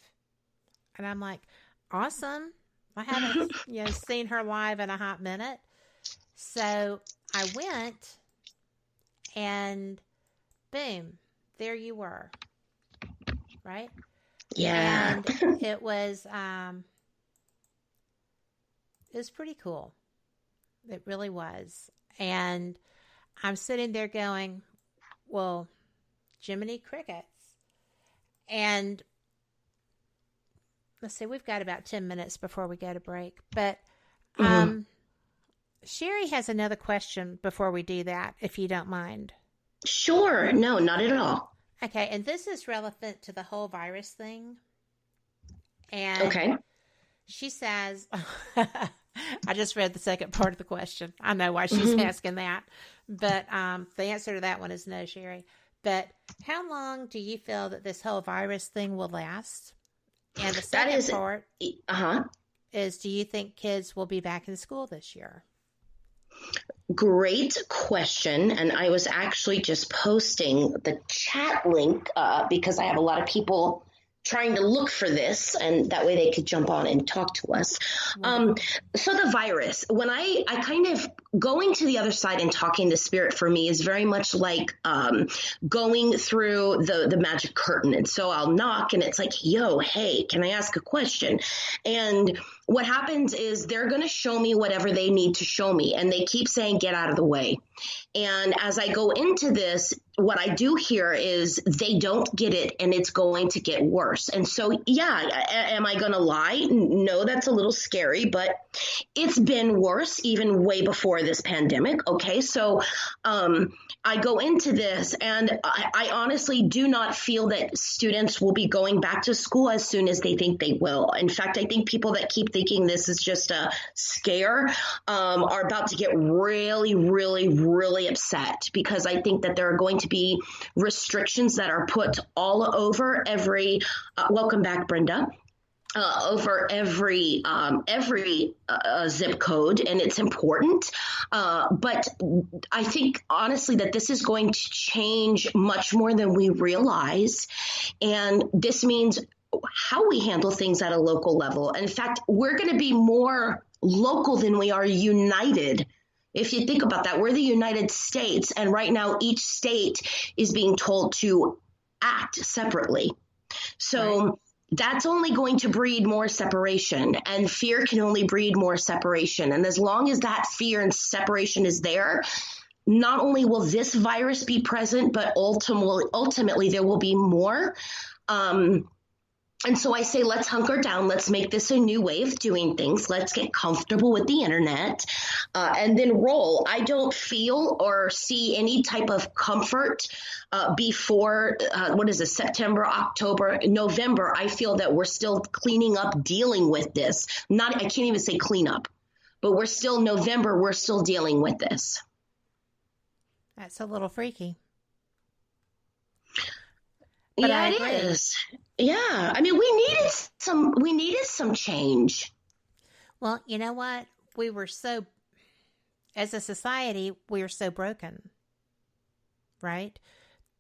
And I'm like, awesome. I haven't seen her live in a hot minute. So I went, and boom, there you were, right? Yeah. And it was pretty cool. It really was. And I'm sitting there going, well, Jiminy Crickets. And let's see, we've got about 10 minutes before we go to break. But Sherry has another question before we do that, if you don't mind. Sure. No, not at all. Okay, and this is relevant to the whole virus thing. And okay. She says, I just read the second part of the question. I know why she's asking that. But the answer to that one is no, Sherry. But how long do you feel that this whole virus thing will last? And the second part is, do you think kids will be back in school this year? Great question. And I was actually just posting the chat link because I have a lot of people trying to look for this, and that way they could jump on and talk to us. So the virus, when I kind of going to the other side and talking to spirit for me is very much like going through the magic curtain. And so I'll knock and it's like, yo, hey, can I ask a question? And what happens is they're going to show me whatever they need to show me. And they keep saying, get out of the way. And as I go into this, what I do hear is they don't get it and it's going to get worse. And so, yeah, am I going to lie? No, that's a little scary, but it's been worse even way before this pandemic. Okay, so I go into this and I honestly do not feel that students will be going back to school as soon as they think they will. In fact, I think people that keep thinking this is just a scare are about to get really, really, really upset, because I think that there are going to be restrictions that are put all over every welcome back, Brenda. Over every zip code, and it's important. But I think honestly that this is going to change much more than we realize, and this means how we handle things at a local level. In fact, we're going to be more local than we are united. If you think about that, we're the United States, and right now each state is being told to act separately. So that's only going to breed more separation, and fear can only breed more separation. And as long as that fear and separation is there, not only will this virus be present, but ultimately there will be more. And so I say, let's hunker down. Let's make this a new way of doing things. Let's get comfortable with the internet and then roll. I don't feel or see any type of comfort before, September, October, November. I feel that we're still cleaning up, dealing with this. I can't even say clean up, but we're still November. We're still dealing with this. That's a little freaky. But yeah, it is. Yeah. I mean, we needed some change. Well, you know what? As a society, we are so broken, right?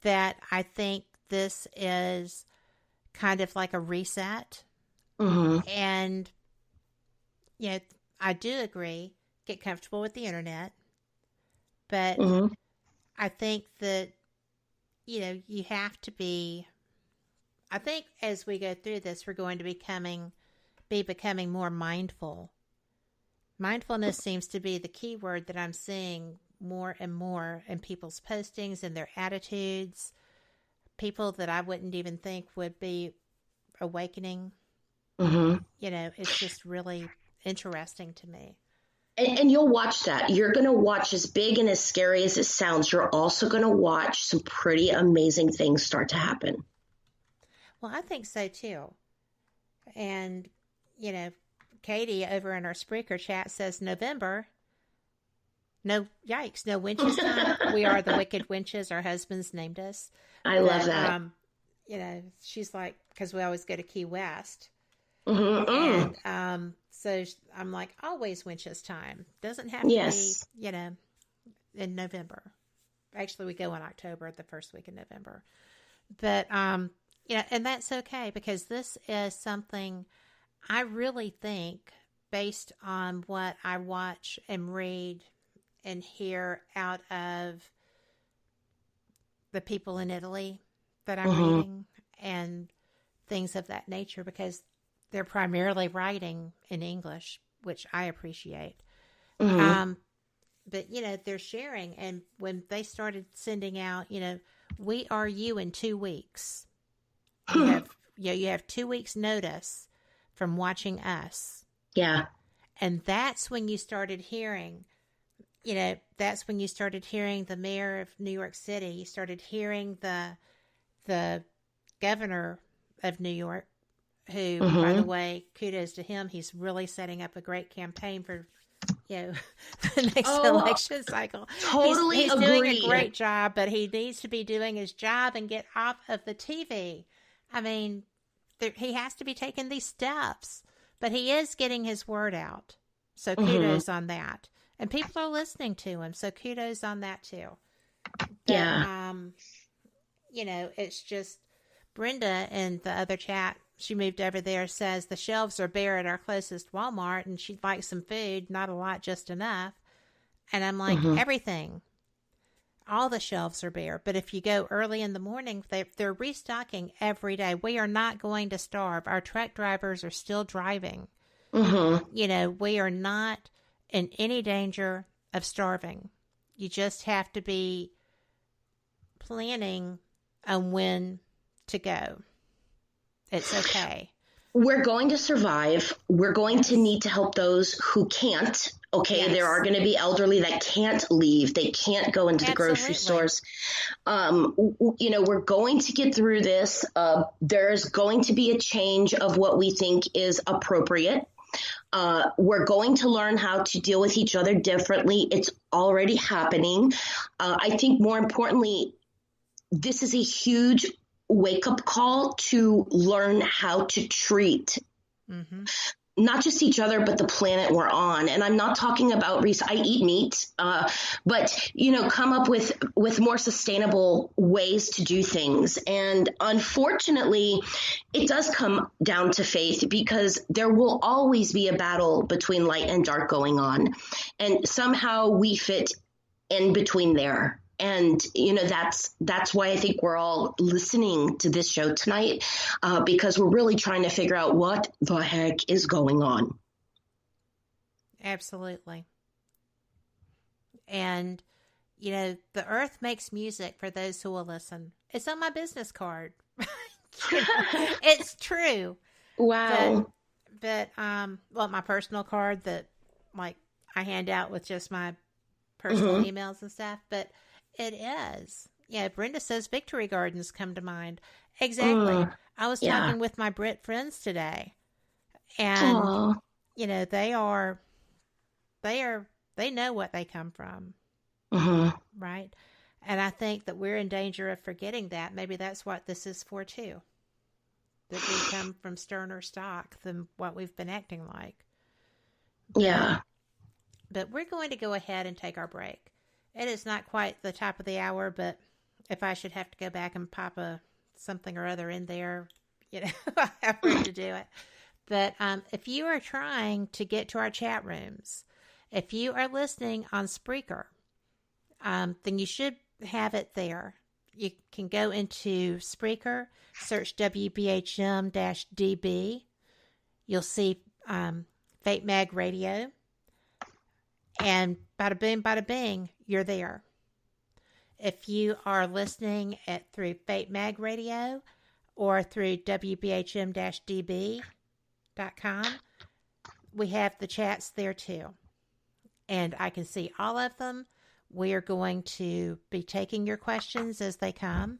That I think this is kind of like a reset. Mm-hmm. And, I do agree, get comfortable with the internet. But I think that, you have to be, I think as we go through this, we're going to be becoming more mindful. Mindfulness seems to be the key word that I'm seeing more and more in people's postings and their attitudes. People that I wouldn't even think would be awakening. Mm-hmm. It's just really interesting to me. And you'll watch that. You're going to watch, as big and as scary as it sounds, you're also going to watch some pretty amazing things start to happen. Well, I think so too. And, Katie over in our Spreaker chat says November. No, yikes, no winches time. We are the Wicked Winches. Our husbands named us. I love that. She's like, because we always go to Key West. Mm-hmm. And so I'm like, always winches time. Doesn't have to be, in November. Actually, we go in October, the first week in November. But, and that's okay, because this is something I really think, based on what I watch and read and hear out of the people in Italy that I'm reading and things of that nature, because they're primarily writing in English, which I appreciate. But, they're sharing. And when they started sending out, we are you in 2 weeks. You have 2 weeks notice from watching us. Yeah. And that's when you started hearing, that's when you started hearing the mayor of New York City. You started hearing the governor of New York, who, by the way, kudos to him. He's really setting up a great campaign for, the next election cycle. Totally he's agreed. Doing a great job, but he needs to be doing his job and get off of the TV. I mean, he has to be taking these steps, but he is getting his word out. So kudos on that. And people are listening to him. So kudos on that too. But, it's just Brenda in the other chat. She moved over there, says the shelves are bare at our closest Walmart and she'd like some food. Not a lot, just enough. And I'm like, everything. All the shelves are bare. But if you go early in the morning, they're restocking every day. We are not going to starve. Our truck drivers are still driving. We are not in any danger of starving. You just have to be planning on when to go. It's okay. We're going to survive. We're going to need to help those who can't. Okay, Yes. There are going to be elderly that can't leave. They can't go into the grocery stores. We're going to get through this. There's going to be a change of what we think is appropriate. We're going to learn how to deal with each other differently. It's already happening. I think more importantly, this is a huge wake-up call to learn how to treat not just each other, but the planet we're on. And I'm not talking about I eat meat, but, come up with more sustainable ways to do things. And unfortunately, it does come down to faith, because there will always be a battle between light and dark going on. And somehow we fit in between there. And, that's why I think we're all listening to this show tonight, because we're really trying to figure out what the heck is going on. Absolutely. And, the earth makes music for those who will listen. It's on my business card. It's true. Wow. But my personal card that, I hand out with just my personal emails and stuff, but it is. Yeah, Brenda says Victory Gardens come to mind. Exactly. I was talking with my Brit friends today, and they know what they come from, right? And I think that we're in danger of forgetting that. Maybe that's what this is for too. That we come from sterner stock than what we've been acting like. Yeah. But we're going to go ahead and take our break. It is not quite the top of the hour, but if I should have to go back and pop something or other in there, I have room to do it. But if you are trying to get to our chat rooms, if you are listening on Spreaker, then you should have it there. You can go into Spreaker, search WBHM-DB. You'll see Fate Mag Radio. And bada boom, bada bing, you're there. If you are listening through Fate Mag Radio or through WBHM-DB.com, we have the chats there too. And I can see all of them. We are going to be taking your questions as they come.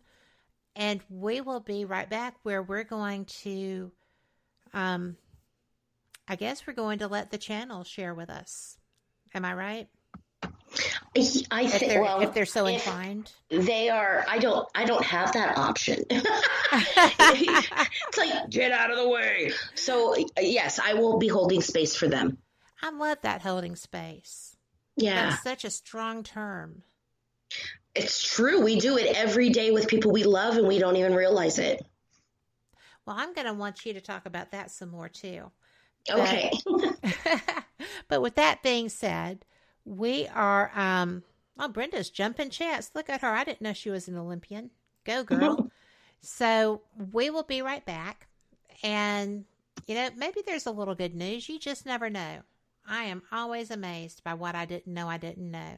And we will be right back where we're going to, I guess we're going to let the channel share with us. Am I right? I think if they're so inclined, they are. I don't have that option. It's like, get out of the way. So yes, I will be holding space for them. I love that, holding space. Yeah, that's such a strong term. It's true. We do it every day with people we love, and we don't even realize it. Well, I'm going to want you to talk about that some more too. Okay. But with that being said, we are, Brenda's jumping chats. Look at her. I didn't know she was an Olympian. Go, girl. So we will be right back. And, maybe there's a little good news. You just never know. I am always amazed by what I didn't know.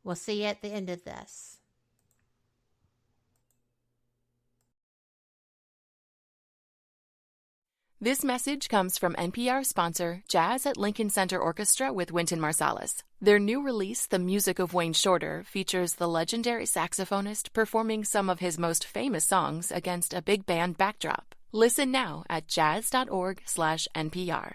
We'll see you at the end of this. This message comes from NPR sponsor Jazz at Lincoln Center Orchestra with Wynton Marsalis. Their new release, The Music of Wayne Shorter, features the legendary saxophonist performing some of his most famous songs against a big band backdrop. Listen now at jazz.org/NPR.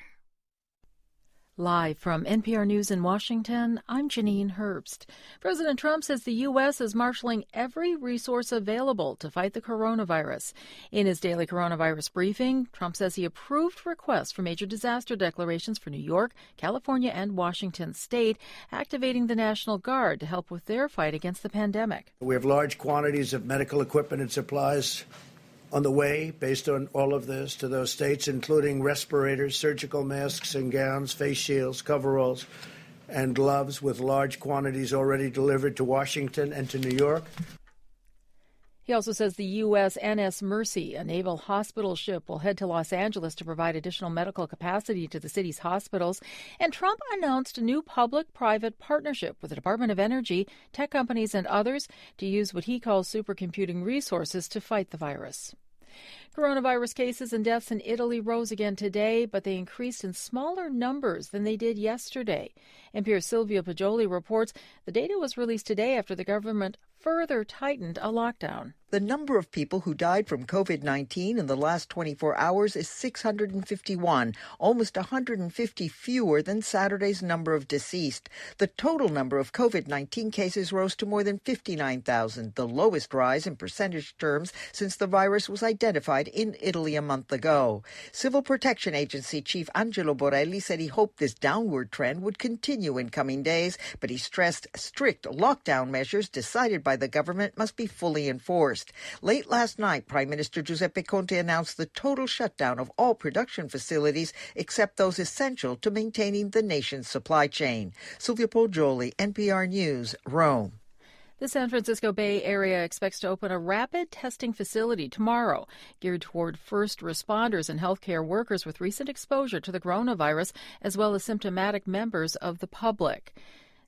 Live from NPR News in Washington, I'm Janine Herbst. President Trump says the U.S. is marshaling every resource available to fight the coronavirus. In his daily coronavirus briefing, Trump says he approved requests for major disaster declarations for New York, California, and Washington state, activating the National Guard to help with their fight against the pandemic. We have large quantities of medical equipment and supplies on the way, based on all of this, to those states, including respirators, surgical masks and gowns, face shields, coveralls, and gloves, with large quantities already delivered to Washington and to New York. He also says the USNS Mercy, a naval hospital ship, will head to Los Angeles to provide additional medical capacity to the city's hospitals. And Trump announced a new public-private partnership with the Department of Energy, tech companies, and others to use what he calls supercomputing resources to fight the virus. Coronavirus cases and deaths in Italy rose again today, but they increased in smaller numbers than they did yesterday. NPR's Silvia Poggioli reports the data was released today after the government further tightened a lockdown. The number of people who died from COVID-19 in the last 24 hours is 651, almost 150 fewer than Saturday's number of deceased. The total number of COVID-19 cases rose to more than 59,000, the lowest rise in percentage terms since the virus was identified in Italy a month ago. Civil Protection Agency Chief Angelo Borelli said he hoped this downward trend would continue in coming days, but he stressed strict lockdown measures decided by the government must be fully enforced. Late last night, Prime Minister Giuseppe Conte announced the total shutdown of all production facilities except those essential to maintaining the nation's supply chain. Silvia Poggioli, NPR News, Rome. The San Francisco Bay Area expects to open a rapid testing facility tomorrow, geared toward first responders and healthcare workers with recent exposure to the coronavirus, as well as symptomatic members of the public.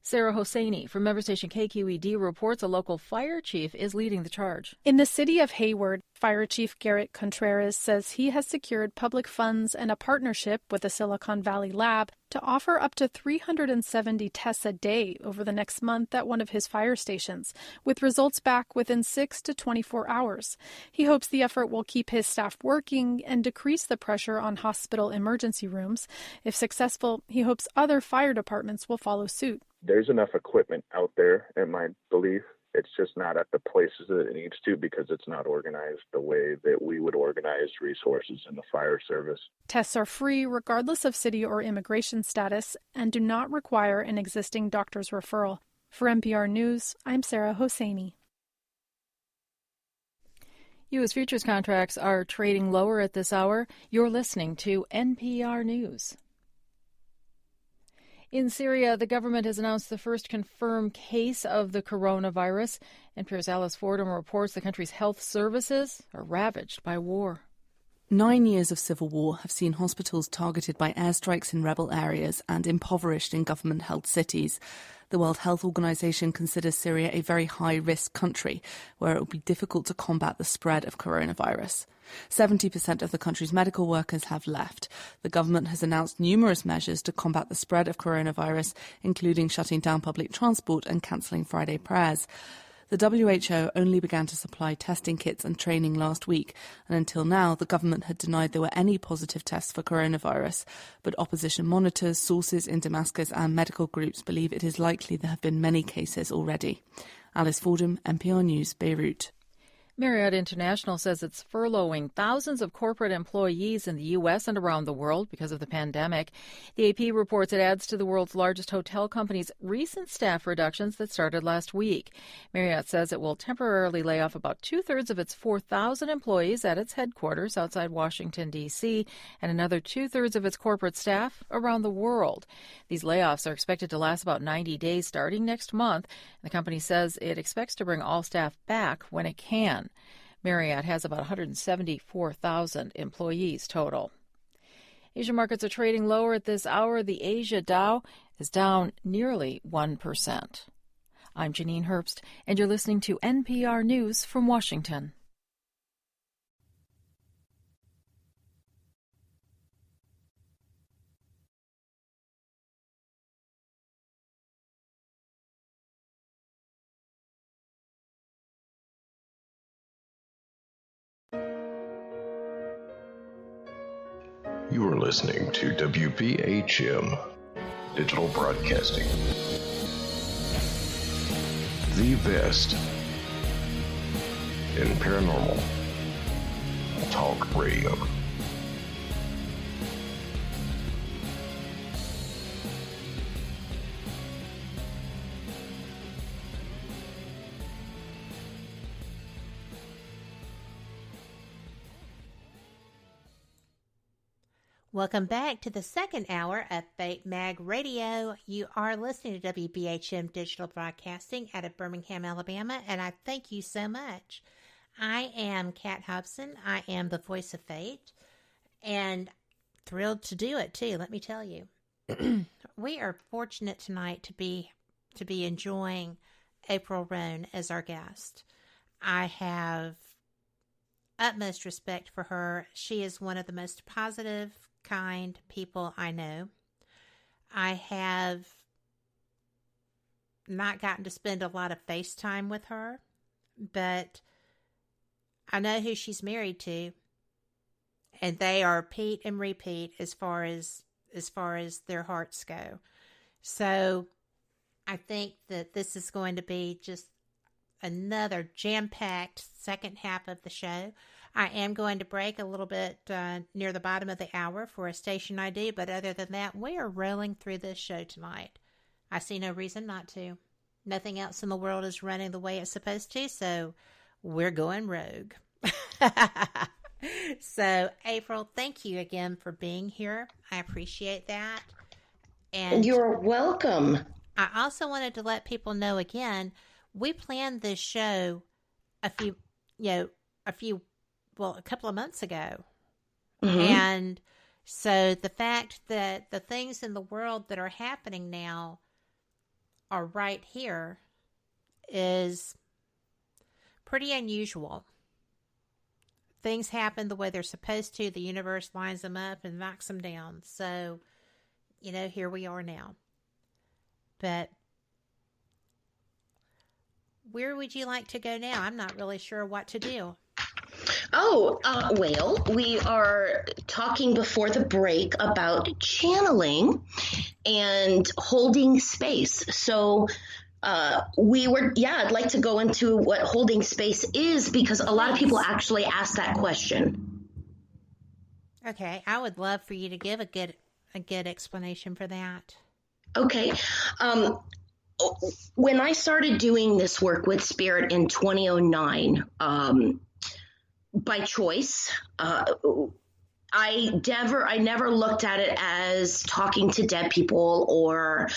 Sarah Hosseini from member station KQED reports a local fire chief is leading the charge. In the city of Hayward, Fire Chief Garrett Contreras says he has secured public funds and a partnership with the Silicon Valley Lab to offer up to 370 tests a day over the next month at one of his fire stations, with results back within 6 to 24 hours. He hopes the effort will keep his staff working and decrease the pressure on hospital emergency rooms. If successful, he hopes other fire departments will follow suit. There's enough equipment out there, in my belief. It's just not at the places that it needs to because it's not organized the way that we would organize resources in the fire service. Tests are free regardless of city or immigration status and do not require an existing doctor's referral. For NPR News, I'm Sarah Hosseini. U.S. futures contracts are trading lower at this hour. You're listening to NPR News. In Syria, the government has announced the first confirmed case of the coronavirus. NPR's Alice Fordham reports the country's health services are ravaged by war. 9 years of civil war have seen hospitals targeted by airstrikes in rebel areas and impoverished in government-held cities. The World Health Organization considers Syria a very high-risk country where it will be difficult to combat the spread of coronavirus. 70% of the country's medical workers have left. The government has announced numerous measures to combat the spread of coronavirus, including shutting down public transport and cancelling Friday prayers. The WHO only began to supply testing kits and training last week, and until now the government had denied there were any positive tests for coronavirus. But opposition monitors, sources in Damascus and medical groups believe it is likely there have been many cases already. Alice Fordham, NPR News, Beirut. Marriott International says it's furloughing thousands of corporate employees in the U.S. and around the world because of the pandemic. The AP reports it adds to the world's largest hotel company's recent staff reductions that started last week. Marriott says it will temporarily lay off about two-thirds of its 4,000 employees at its headquarters outside Washington, D.C., and another two-thirds of its corporate staff around the world. These layoffs are expected to last about 90 days starting next month. The company says it expects to bring all staff back when it can. Marriott has about 174,000 employees total. Asian markets are trading lower at this hour. The Asia Dow is down nearly 1%. I'm Janine Herbst, and you're listening to NPR News from Washington. You are listening to WBHM Digital Broadcasting. The best in paranormal talk radio. Welcome back to the second hour of Fate Mag Radio. You are listening to WBHM Digital Broadcasting out of Birmingham, Alabama, and I thank you so much. I am Kat Hobson. I am the voice of Fate, and thrilled to do it, too, let me tell you. We are fortunate tonight to be enjoying April Roane as our guest. I have utmost respect for her. She is one of the most positive, kind people I know. I have not gotten to spend a lot of FaceTime with her, but I know who she's married to, and they are Pete and repeat as far as their hearts go. So I think that this is going to be just another jam-packed second half of the show. I am going to break a little bit near the bottom of the hour for a station ID, but other than that, we are rolling through this show tonight. I see no reason not to. Nothing else in the world is running the way it's supposed to, so we're going rogue. So, April, thank you again for being here. I appreciate that. And you're welcome. I also wanted to let people know again, we planned this show a couple of months ago. Mm-hmm. And so the fact that the things in the world that are happening now are right here is pretty unusual. Things happen the way they're supposed to. The universe lines them up and knocks them down. So, here we are now. But where would you like to go now? I'm not really sure what to do. Oh, well, we are talking before the break about channeling and holding space. So I'd like to go into what holding space is, because a lot of people actually ask that question. Okay, I would love for you to give a good explanation for that. Okay. When I started doing this work with Spirit in 2009, by choice, I never looked at it as talking to dead people, or,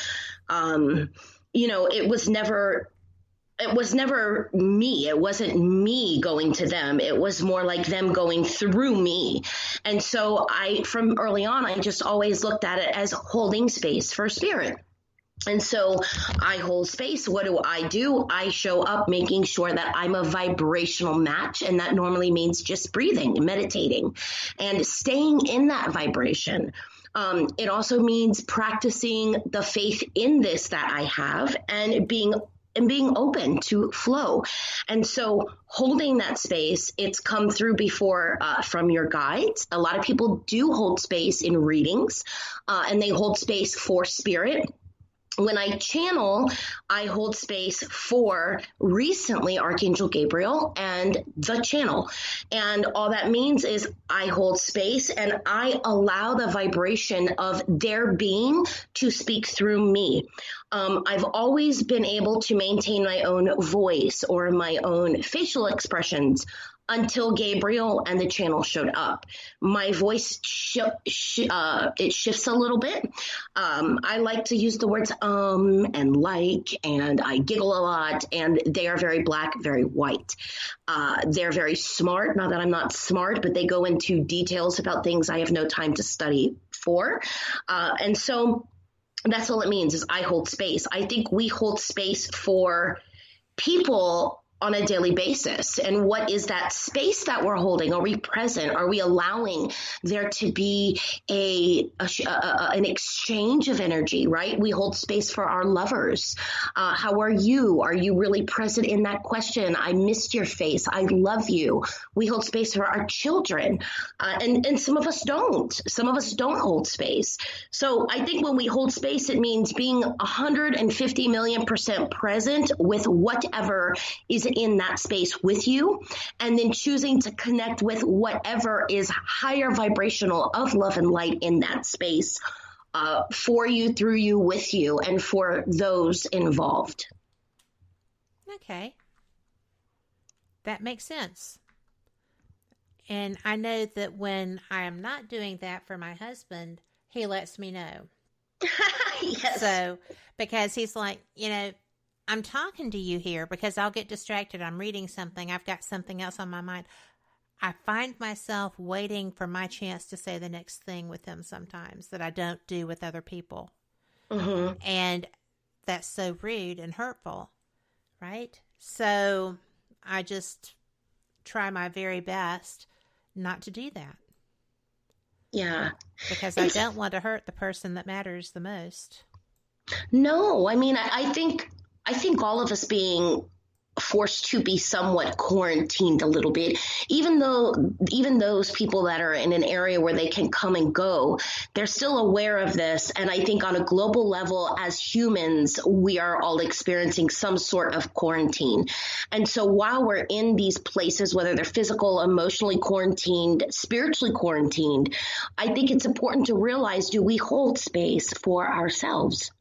it was never me. It wasn't me going to them. It was more like them going through me. And so from early on, I just always looked at it as holding space for Spirit. And so I hold space. What do? I show up making sure that I'm a vibrational match. And that normally means just breathing, meditating, and staying in that vibration. It also means practicing the faith in this that I have, and being open to flow. And so holding that space, it's come through before from your guides. A lot of people do hold space in readings, and they hold space for Spirit. When I channel, I hold space for recently Archangel Gabriel and the channel. And all that means is I hold space and I allow the vibration of their being to speak through me. I've always been able to maintain my own voice or my own facial expressions until Gabriel and the channel showed up. My voice it shifts a little bit. I like to use the words and like, and I giggle a lot, and they are very black, very white. They're very smart. Not that I'm not smart, but they go into details about things I have no time to study for. And so that's all it means is I hold space. I think we hold space for people on a daily basis. And what is that space that we're holding? Are we present? Are we allowing there to be an exchange of energy, right? We hold space for our lovers. How are you? Are you really present in that question? I missed your face. I love you. We hold space for our children. And some of us don't. Some of us don't hold space. So I think when we hold space, it means being 150 million% present with whatever is in that space with you, and then choosing to connect with whatever is higher vibrational of love and light in that space for you, through you, with you, and for those involved. Okay. That makes sense. And I know that when I am not doing that for my husband, he lets me know. Yes. So, because he's like, I'm talking to you here, because I'll get distracted. I'm reading something. I've got something else on my mind. I find myself waiting for my chance to say the next thing with him sometimes that I don't do with other people. Mm-hmm. And that's so rude and hurtful, right? So I just try my very best not to do that. Yeah. Because I don't want to hurt the person that matters the most. No, I mean, I think all of us being forced to be somewhat quarantined a little bit, even those people that are in an area where they can come and go, they're still aware of this. And I think on a global level, as humans, we are all experiencing some sort of quarantine. And so while we're in these places, whether they're physical, emotionally quarantined, spiritually quarantined, I think it's important to realize, do we hold space for ourselves?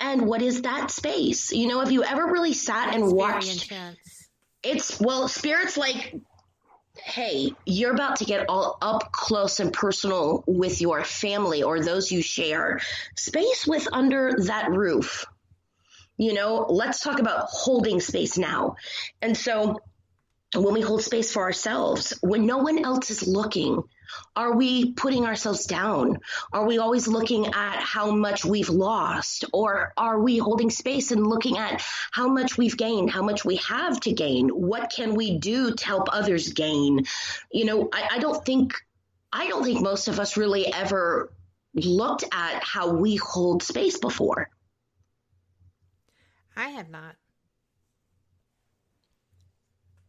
And what is that space? Have you ever really sat and watched? Spirit's like, hey, you're about to get all up close and personal with your family or those you share space with under that roof. Let's talk about holding space now. And so when we hold space for ourselves, when no one else is looking, are we putting ourselves down? Are we always looking at how much we've lost? Or are we holding space and looking at how much we've gained, how much we have to gain? What can we do to help others gain? I don't think most of us really ever looked at how we hold space before. I have not.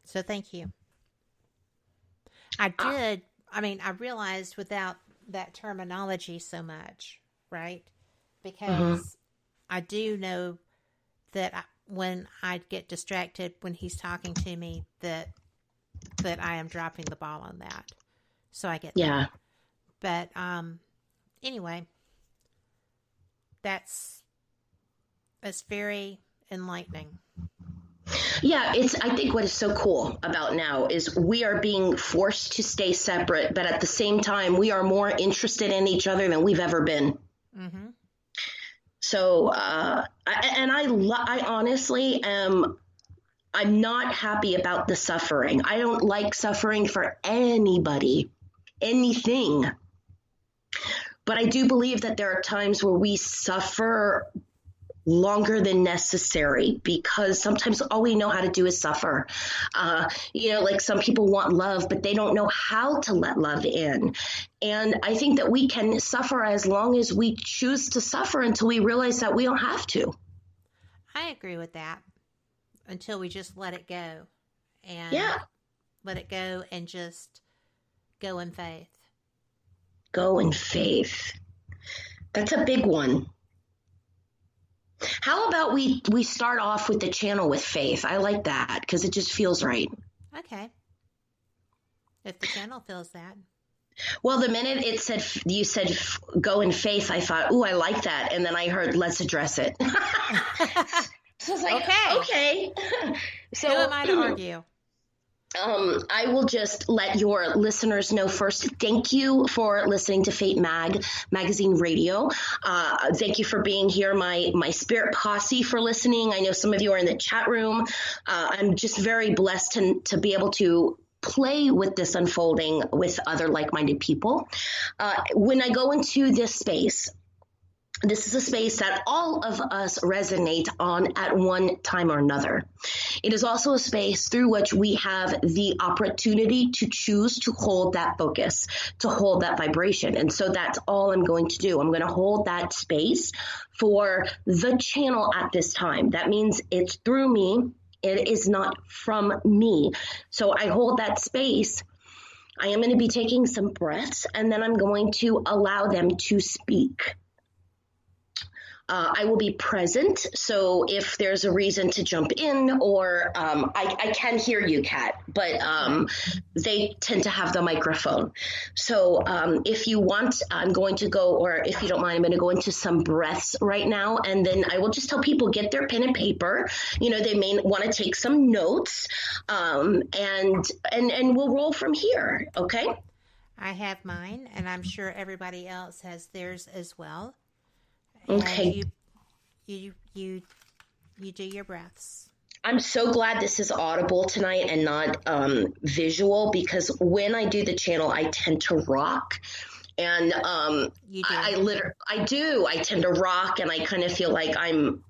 So thank you. I realized without that terminology so much, right? Because I do know that when I get distracted when he's talking to me, that I am dropping the ball on that. So I get that. But anyway, that's very enlightening. Yeah, I think what is so cool about now is we are being forced to stay separate, but at the same time, we are more interested in each other than we've ever been. Mm-hmm. So, I honestly am, I'm not happy about the suffering. I don't like suffering for anybody, anything. But I do believe that there are times where we suffer longer than necessary, because sometimes all we know how to do is suffer. Like some people want love, but they don't know how to let love in. And I think that we can suffer as long as we choose to suffer until we realize that we don't have to. I agree with that. Until we just let it go. And let it go and just go in faith. Go in faith. That's a big one. How about we start off with the channel with faith? I like that because it just feels right. Okay. If the channel feels that. Well, the minute you said go in faith, I thought, ooh, I like that. And then I heard, let's address it. So I was like, okay. So who am I to argue? I will just let your listeners know first. Thank you for listening to Fate Magazine Radio. Thank you for being here, my spirit posse, for listening. I know some of you are in the chat room. I'm just very blessed to be able to play with this unfolding with other like-minded people. When I go into this space, this is a space that all of us resonate on at one time or another. It is also a space through which we have the opportunity to choose to hold that focus, to hold that vibration. And so that's all I'm going to do. I'm going to hold that space for the channel at this time. That means it's through me. It is not from me. So I hold that space. I am going to be taking some breaths, and then I'm going to allow them to speak. I will be present, so if there's a reason to jump in, or I can hear you, Kat, but they tend to have the microphone. So if you want, I'm going to go, or if you don't mind, I'm going to go into some breaths right now, and then I will just tell people, get their pen and paper. They may want to take some notes, and we'll roll from here, okay? I have mine, and I'm sure everybody else has theirs as well. Okay. You do your breaths. I'm so glad this is audible tonight and not visual, because when I do the channel, I tend to rock. And you do. I do. I tend to rock, and I kind of feel like I'm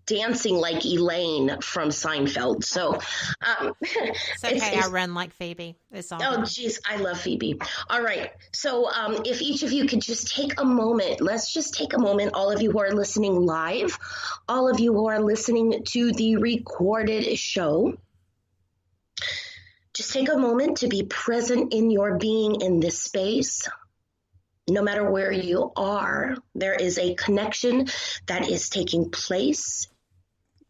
dancing like Elaine from Seinfeld. So it's okay. I run like Phoebe. It's all oh geez, I love Phoebe. All right. So if each of you could just take a moment, let's just take a moment, all of you who are listening live, all of you who are listening to the recorded show, just take a moment to be present in your being in this space. No matter where you are, there is a connection that is taking place.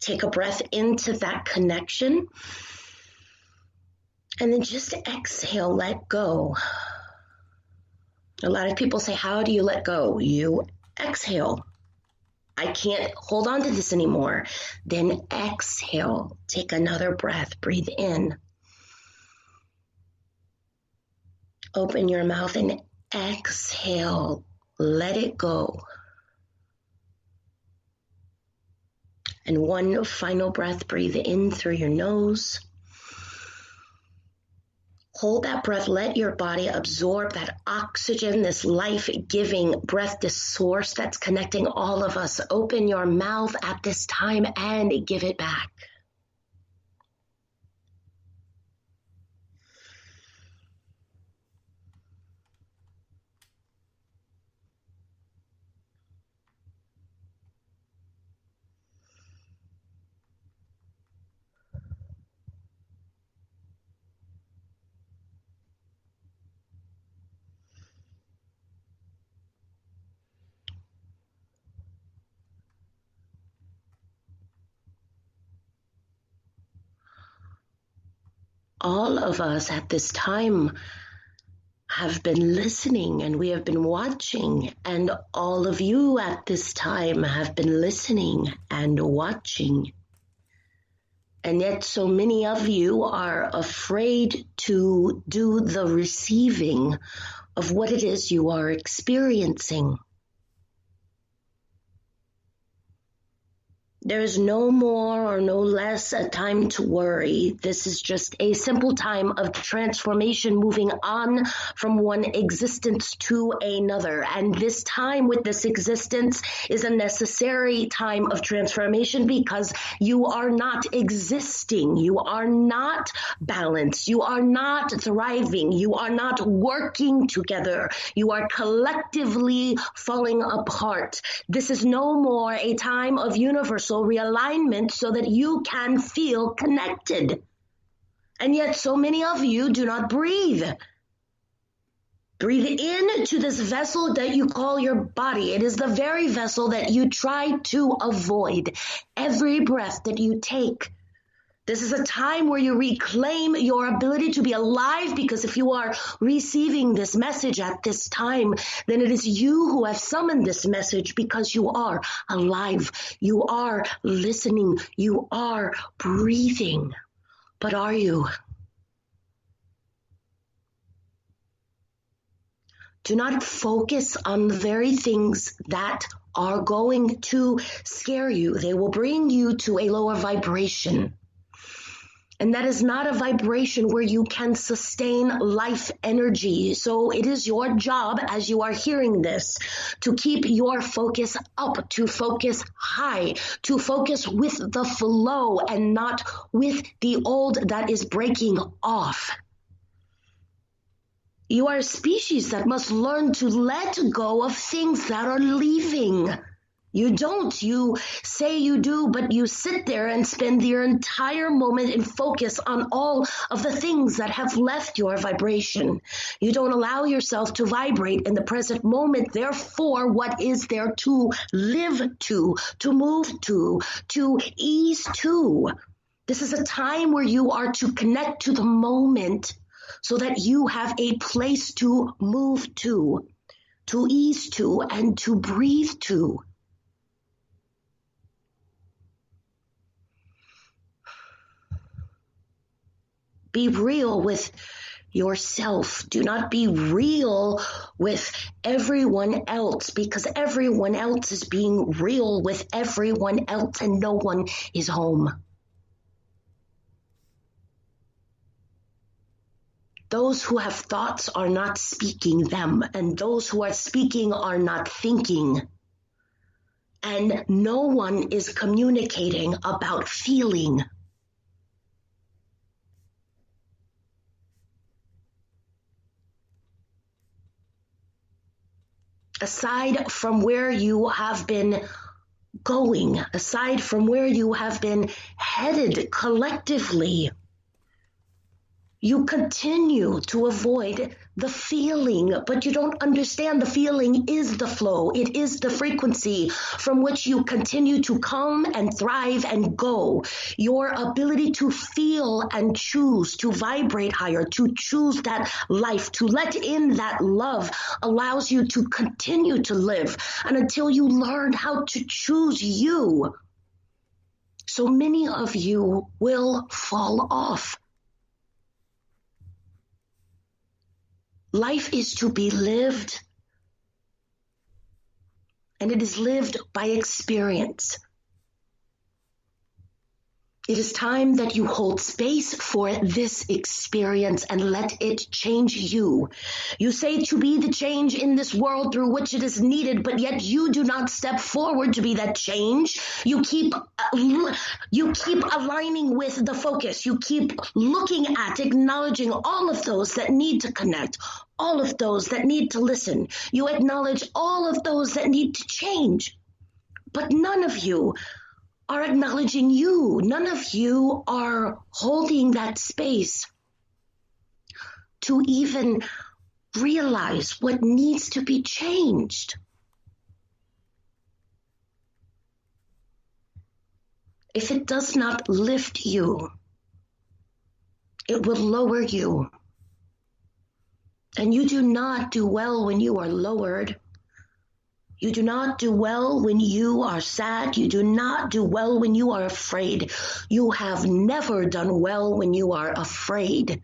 Take a breath into that connection. And then just exhale, let go. A lot of people say, how do you let go? You exhale. I can't hold on to this anymore. Then exhale. Take another breath. Breathe in. Open your mouth and exhale. Let it go. And one final breath, breathe in through your nose. Hold that breath. Let your body absorb that oxygen, this life-giving breath, this source that's connecting all of us. Open your mouth at this time and give it back. All of us at this time have been listening and we have been watching, and all of you at this time have been listening and watching. And yet so many of you are afraid to do the receiving of what it is you are experiencing. There is no more or no less a time to worry. This is just a simple time of transformation, moving on from one existence to another. And this time with this existence is a necessary time of transformation because you are not existing. You are not balanced. You are not thriving. You are not working together. You are collectively falling apart. This is no more a time of universal realignment so that you can feel connected. And yet so many of you do not breathe. Breathe into this vessel that you call your body. It is the very vessel that you try to avoid. Every breath that you take, this is a time where you reclaim your ability to be alive, because if you are receiving this message at this time, then it is you who have summoned this message, because you are alive. You are listening. You are breathing. But are you? Do not focus on the very things that are going to scare you. They will bring you to a lower vibration. And that is not a vibration where you can sustain life energy. So it is your job, as you are hearing this, to keep your focus up, to focus high, to focus with the flow and not with the old that is breaking off. You are a species that must learn to let go of things that are leaving. You don't. You say you do, but you sit there and spend your entire moment in focus on all of the things that have left your vibration. You don't allow yourself to vibrate in the present moment. Therefore, what is there to live to move to ease to? This is a time where you are to connect to the moment so that you have a place to move to ease to, and to breathe to. Be real with yourself. Do not be real with everyone else, because everyone else is being real with everyone else and no one is home. Those who have thoughts are not speaking them, and those who are speaking are not thinking. And no one is communicating about feeling. Aside from where you have been going, aside from where you have been headed collectively, you continue to avoid the feeling, but you don't understand the feeling is the flow. It is the frequency from which you continue to come and thrive and go. Your ability to feel and choose to vibrate higher, to choose that life, to let in that love allows you to continue to live. And until you learn how to choose you, so many of you will fall off. Life is to be lived, and it is lived by experience. It is time that you hold space for this experience and let it change you. You say to be the change in this world through which it is needed, but yet you do not step forward to be that change. You keep aligning with the focus. You keep looking at, acknowledging all of those that need to connect, all of those that need to listen. You acknowledge all of those that need to change, but none of you are acknowledging you. None of you are holding that space to even realize what needs to be changed. If it does not lift you, it will lower you. And you do not do well when you are lowered. You do not do well when you are sad. You do not do well when you are afraid. You have never done well when you are afraid.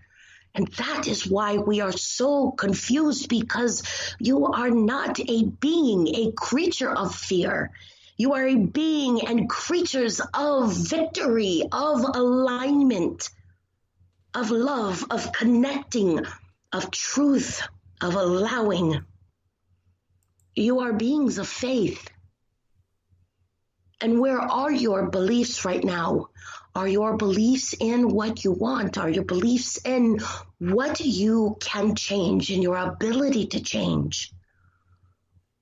And that is why we are so confused, because you are not a being, a creature of fear. You are a being and creatures of victory, of alignment, of love, of connecting, of truth, of allowing. You are beings of faith. And where are your beliefs right now? Are your beliefs in what you want? Are your beliefs in what you can change, in your ability to change?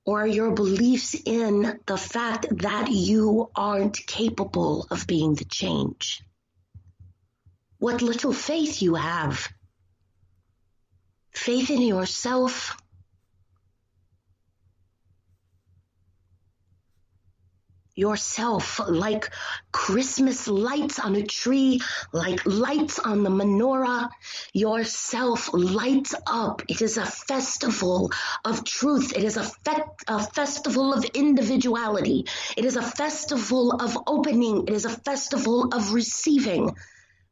Or are your beliefs in the fact that you aren't capable of being the change? What little faith you have. Faith in yourself. Yourself, like Christmas lights on a tree, like lights on the menorah, yourself lights up. It is a festival of truth. It is a festival of individuality. It is a festival of opening. It is a festival of receiving.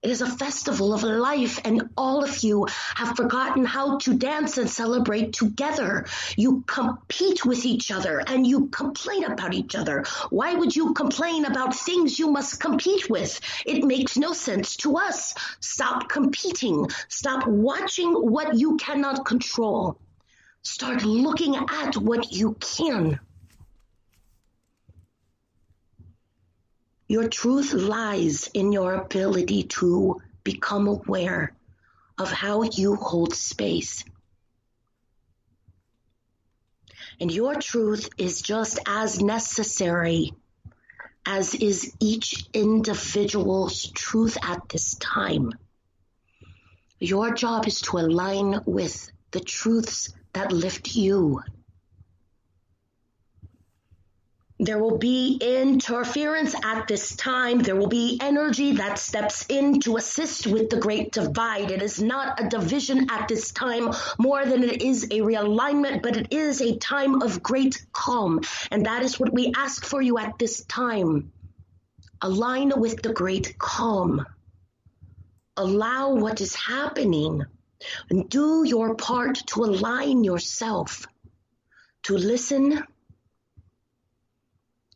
It is a festival of life, and all of you have forgotten how to dance and celebrate together. You compete with each other and you complain about each other. Why would you complain about things you must compete with? It makes no sense to us. Stop competing. Stop watching what you cannot control. Start looking at what you can. Your truth lies in your ability to become aware of how you hold space. And your truth is just as necessary as is each individual's truth at this time. Your job is to align with the truths that lift you. There will be interference at this time. There will be energy that steps in to assist with the great divide. It is not a division at this time more than it is a realignment, but it is a time of great calm. And that is what we ask for you at this time. Align with the great calm. Allow what is happening and do your part to align yourself, to listen,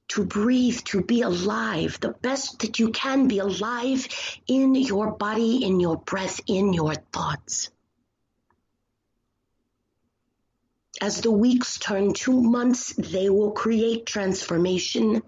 to breathe, to be alive, the best that you can be alive in your body, in your breath, in your thoughts. As the weeks turn to months, they will create transformation,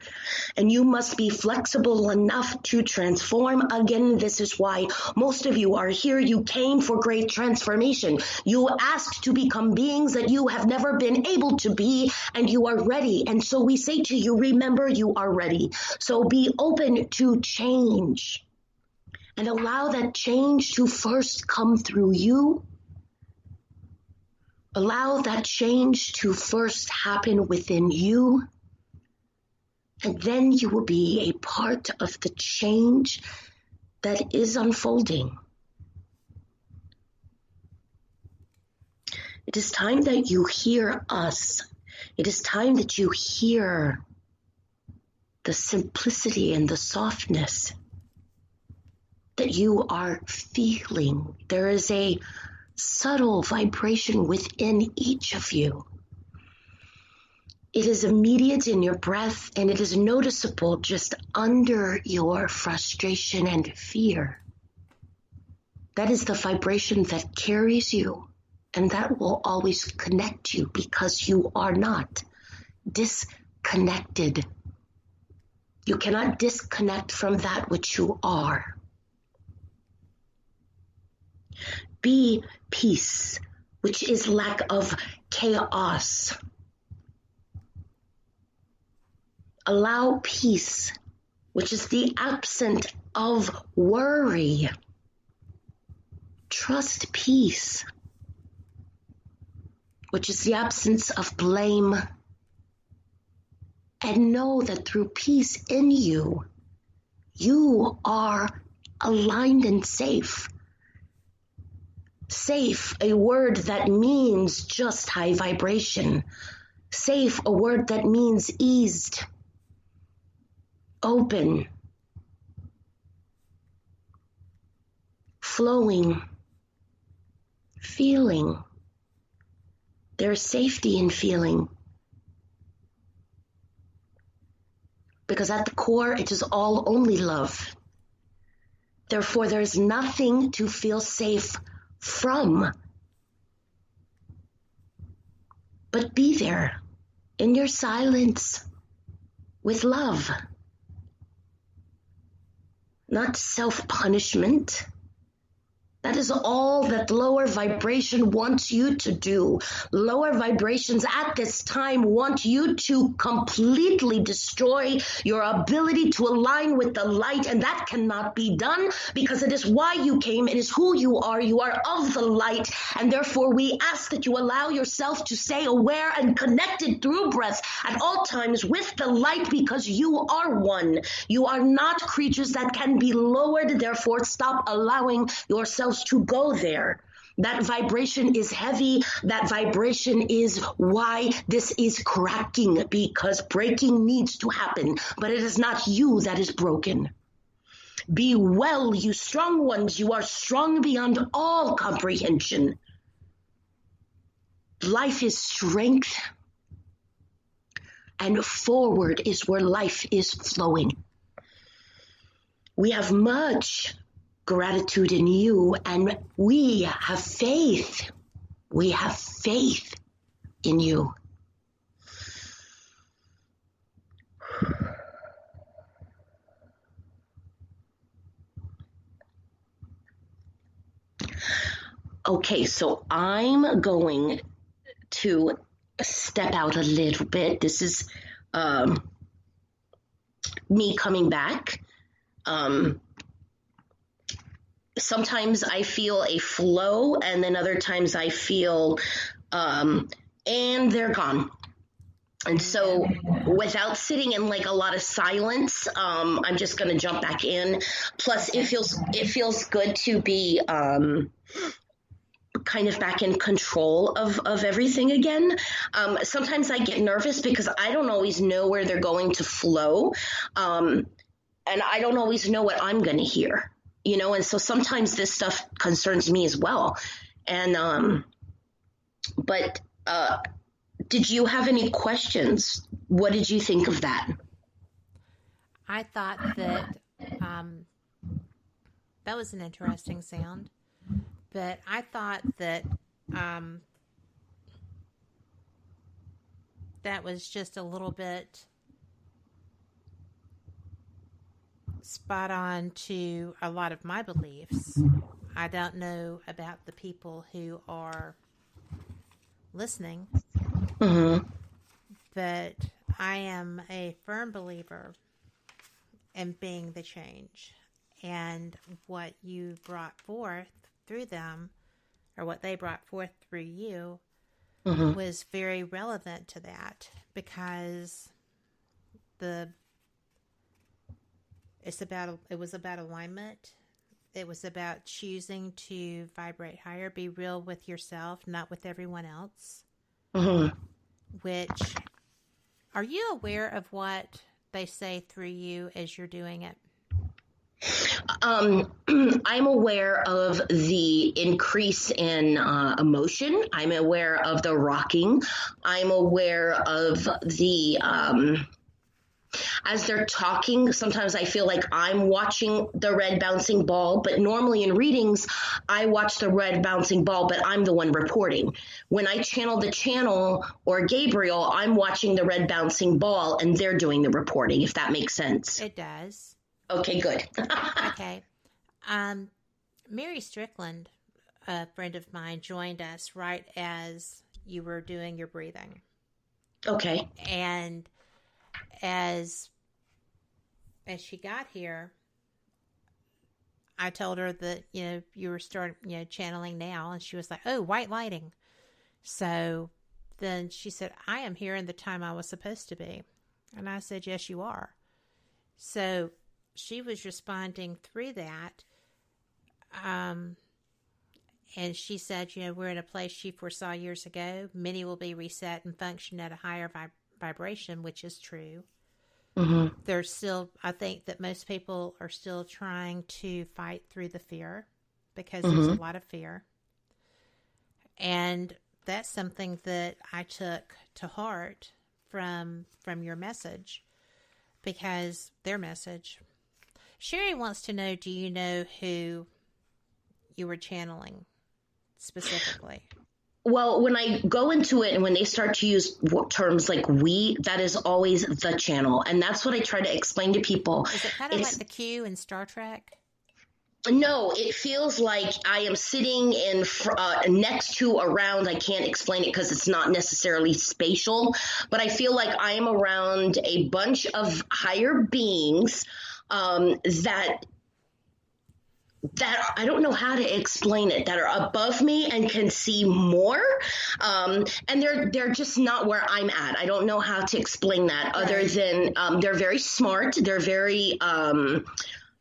and you must be flexible enough to transform. Again, this is why most of you are here. You came for great transformation. You asked to become beings that you have never been able to be, and you are ready. And so we say to you, remember, you are ready. So be open to change and allow that change to first come through you. Allow that change to first happen within you, and then you will be a part of the change that is unfolding. It is time that you hear us. It is time that you hear the simplicity and the softness that you are feeling. There is a subtle vibration within each of you. It is immediate in your breath, and it is noticeable just under your frustration and fear. That is the vibration that carries you, and that will always connect you because you are not disconnected. You cannot disconnect from that which you are. Be peace, which is lack of chaos. Allow peace, which is the absence of worry. Trust peace, which is the absence of blame. And know that through peace in you, you are aligned and safe. Safe, a word that means just high vibration. Safe, a word that means eased, open, flowing, feeling. There's safety in feeling. Because at the core, it is all only love. Therefore, there is nothing to feel safe from. But be there in your silence with love. Not self-punishment. That is all that lower vibration wants you to do. Lower vibrations at this time want you to completely destroy your ability to align with the light, and that cannot be done because it is why you came. It is who you are. You are of the light, and therefore we ask that you allow yourself to stay aware and connected through breath at all times with the light because you are one. You are not creatures that can be lowered. Therefore, stop allowing yourself to go there. That vibration is heavy. That vibration is why this is cracking, because breaking needs to happen, but it is not you that is broken. Be well, you strong ones. You are strong beyond all comprehension. Life is strength, and forward is where life is flowing. We have much gratitude in you, and we have faith. We have faith in you. Okay, so I'm going to step out a little bit. This is me coming back. Sometimes I feel a flow, and then other times I feel, and they're gone. And so without sitting in like a lot of silence, I'm just going to jump back in. Plus it feels good to be, kind of back in control of everything again. Sometimes I get nervous because I don't always know where they're going to flow. And I don't always know what I'm going to hear. You know, and so sometimes this stuff concerns me as well. And, but did you have any questions? What did you think of that? I thought that that was an interesting sound, but I thought that that was just a little bit spot on to a lot of my beliefs. I don't know about the people who are listening, but I am a firm believer in being the change, and what you brought forth through them, or what they brought forth through you, was very relevant to that, because it was about alignment. It was about choosing to vibrate higher, be real with yourself, not with everyone else. Which, are you aware of what they say through you as you're doing it? I'm aware of the increase in emotion. I'm aware of the rocking. I'm aware of the, as they're talking, sometimes I feel like I'm watching the red bouncing ball, but normally in readings, I watch the red bouncing ball, but I'm the one reporting. When I channel the channel or Gabriel, I'm watching the red bouncing ball and they're doing the reporting, if that makes sense. It does. Okay, good. Okay. Mary Strickland, a friend of mine, joined us right as you were doing your breathing. Okay. And as she got here, I told her that, you were starting, channeling now. And she was like, oh, white lighting. So then she said, I am here in the time I was supposed to be. And I said, yes, you are. So she was responding through that. And she said, we're in a place she foresaw years ago. Many will be reset and function at a higher vibration, which is true. Mm-hmm. There's still, I think that most people are still trying to fight through the fear because there's a lot of fear. And that's something that I took to heart from your message, because their message. Sherry wants to know, do you know who you were channeling specifically? Well, when I go into it and when they start to use terms like we, that is always the channel. And that's what I try to explain to people. Is it kind of like the Q in Star Trek? No, it feels like I am sitting in next to around. I can't explain it because it's not necessarily spatial, but I feel like I am around a bunch of higher beings that I don't know how to explain it, that are above me and can see more. And they're just not where I'm at. I don't know how to explain that other than they're very smart. They're very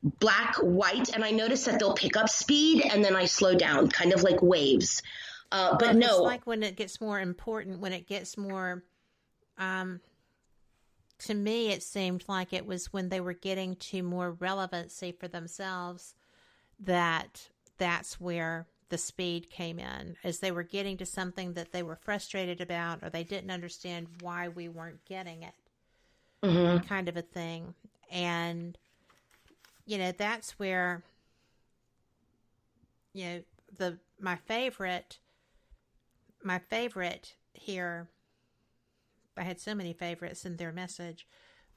black, white. And I notice that they'll pick up speed and then I slow down, kind of like waves. But no. It's like when it gets more important, when it gets more, to me, it seemed like it was when they were getting to more relevancy for themselves, that's where the speed came in, as they were getting to something that they were frustrated about, or they didn't understand why we weren't getting it, kind of a thing. And, that's where, my favorite here, I had so many favorites in their message,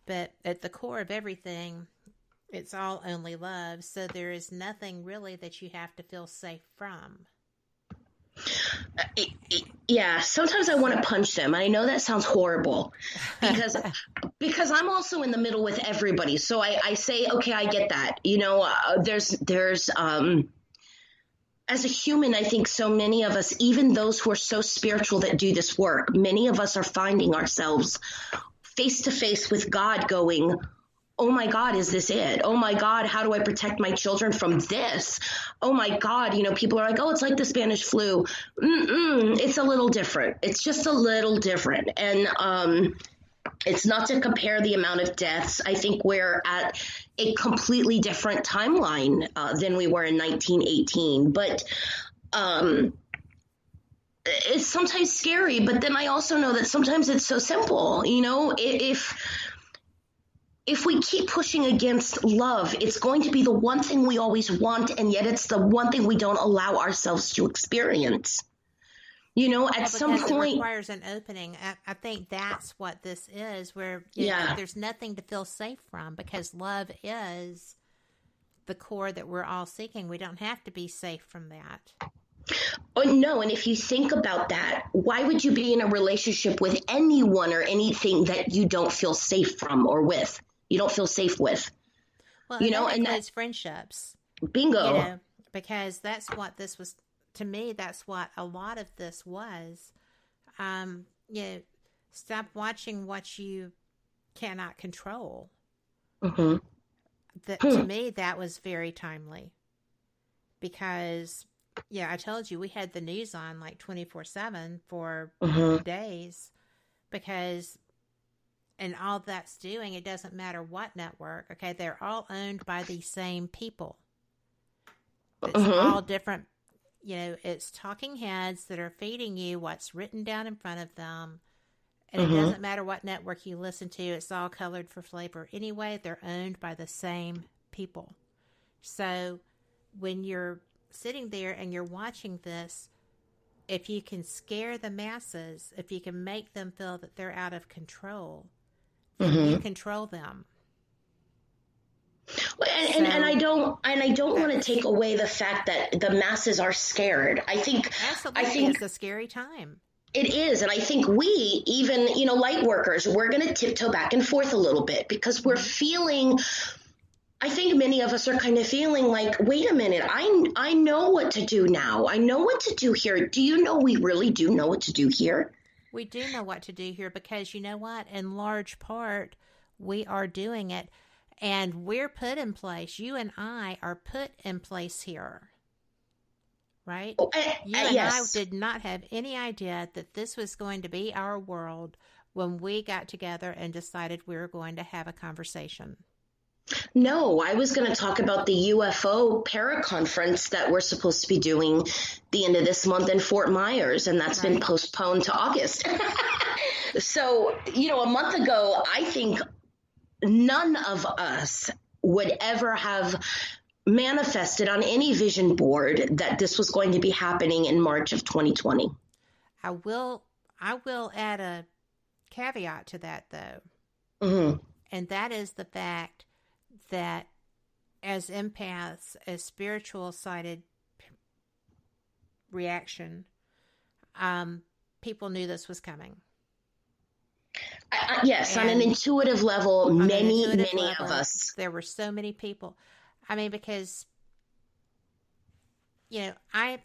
but at the core of everything, it's all only love. So there is nothing really that you have to feel safe from. Yeah, sometimes I want to punch them. I know that sounds horrible because I'm also in the middle with everybody. So I say, okay, I get that. There's as a human, I think so many of us, even those who are so spiritual that do this work, many of us are finding ourselves face to face with God going, oh my God, is this it? Oh my God, how do I protect my children from this? Oh my God, people are like, oh, it's like the Spanish flu. It's a little different. It's just a little different. And it's not to compare the amount of deaths. I think we're at a completely different timeline than we were in 1918. But it's sometimes scary. But then I also know that sometimes it's so simple. If we keep pushing against love, it's going to be the one thing we always want, and yet it's the one thing we don't allow ourselves to experience. At some point, it requires an opening. I think that's what this is, where there's nothing to feel safe from, because love is the core that we're all seeking. We don't have to be safe from that. Oh, no. And if you think about that, why would you be in a relationship with anyone or anything that you don't feel safe from or with? You don't feel safe with, well, and that's friendships. Bingo. Because that's what this was, to me, that's what a lot of this was. Stop watching what you cannot control. To me, that was very timely, because I told you we had the news on like 24/7 for days, because and all that's doing, it doesn't matter what network, okay, they're all owned by the same people. It's all different, it's talking heads that are feeding you what's written down in front of them. And it doesn't matter what network you listen to, it's all colored for flavor. Anyway, they're owned by the same people. So when you're sitting there and you're watching this, if you can scare the masses, if you can make them feel that they're out of control, then you control them. And I don't want to take away the fact that the masses are scared. I think it's a scary time. It is. And I think we, even, light workers, we're going to tiptoe back and forth a little bit because we're feeling, I think many of us are kind of feeling like, wait a minute, I know what to do now. I know what to do here. Do you know we really do know what to do here? We do know what to do here because you know what? In large part, we are doing it. And we're put in place. You and I are put in place here. Right? You and I did not have any idea that this was going to be our world when we got together and decided we were going to have a conversation. No, I was going to talk about the UFO paraconference that we're supposed to be doing the end of this month in Fort Myers, and that's been postponed to August. So, a month ago, I think none of us would ever have manifested on any vision board that this was going to be happening in March of 2020. I will add a caveat to that, though. And that is the fact that as empaths, as spiritual-sided reaction, people knew this was coming. Yes, on an intuitive level, many of us. There were so many people. I mean, because, I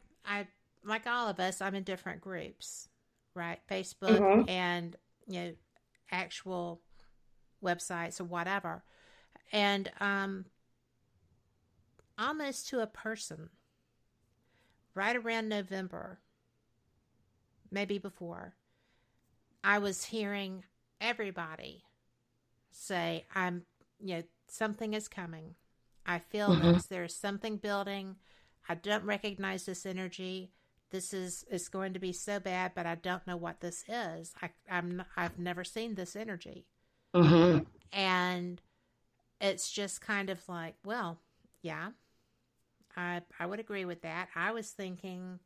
like all of us, I'm in different groups, right? Facebook and, actual websites or whatever. And almost to a person, right around November, maybe before, I was hearing everybody say, something is coming. I feel this. There's something building. I don't recognize this energy. It's going to be so bad, but I don't know what this is. I've never seen this energy. And it's just kind of like, well, yeah, I would agree with that. I was thinking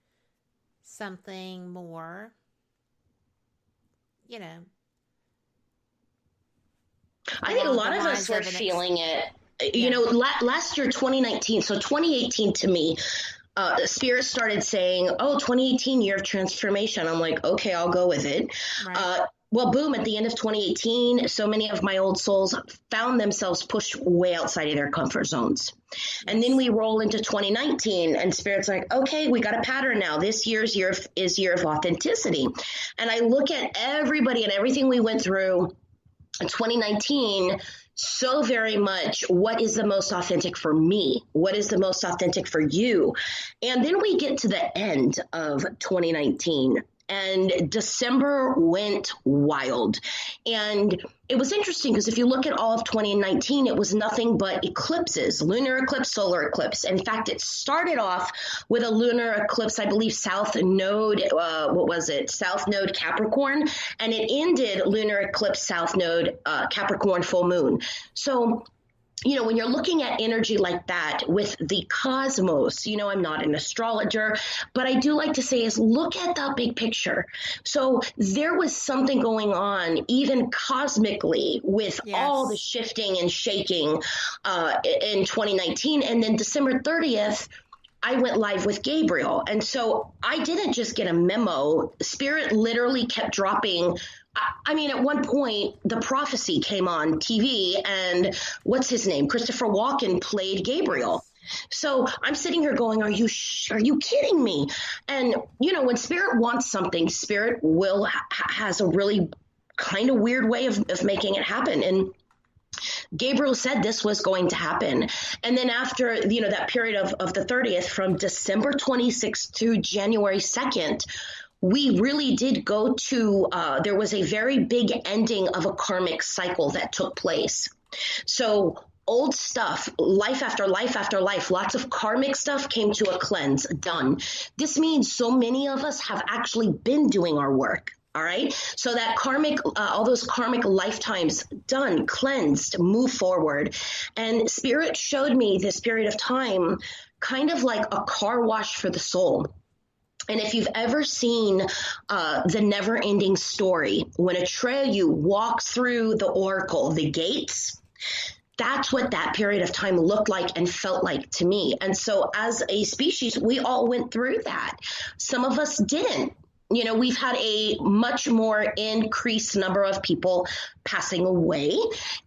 something more, I think a lot of us were feeling it. Last year, 2019, so 2018 to me, Spirit started saying, 2018 year of transformation. I'm like, okay, I'll go with it. Right. Well, boom, at the end of 2018, so many of my old souls found themselves pushed way outside of their comfort zones. And then we roll into 2019 and Spirit's like, okay, we got a pattern now. This year is year of authenticity. And I look at everybody and everything we went through in 2019, so very much what is the most authentic for me? What is the most authentic for you? And then we get to the end of 2019. And December went wild. And it was interesting because if you look at all of 2019, it was nothing but eclipses, lunar eclipse, solar eclipse. In fact, it started off with a lunar eclipse, I believe, South Node, South Node Capricorn. And it ended lunar eclipse, South Node Capricorn full moon. So when you're looking at energy like that with the cosmos, I'm not an astrologer, but I do like to say is look at the big picture. So there was something going on even cosmically with all the shifting and shaking in 2019. And then December 30th, I went live with Gabriel. And so I didn't just get a memo. Spirit literally kept dropping. I mean, at one point, The Prophecy came on TV and what's his name? Christopher Walken played Gabriel. So I'm sitting here going, are you kidding me? And, when Spirit wants something, Spirit has a really kind of weird way of making it happen. And Gabriel said this was going to happen. And then after, that period of the 30th, from December 26th through January 2nd, we really did go to, there was a very big ending of a karmic cycle that took place. So old stuff, life after life after life, lots of karmic stuff came to a cleanse, done. This means so many of us have actually been doing our work. All right. So that karmic, all those karmic lifetimes done, cleansed, move forward. And Spirit showed me this period of time kind of like a car wash for the soul. And if you've ever seen the Never Ending Story, when Atreyu walks through the oracle, the gates, that's what that period of time looked like and felt like to me. And so as a species, we all went through that. Some of us didn't. You know, we've had a much more increased number of people passing away.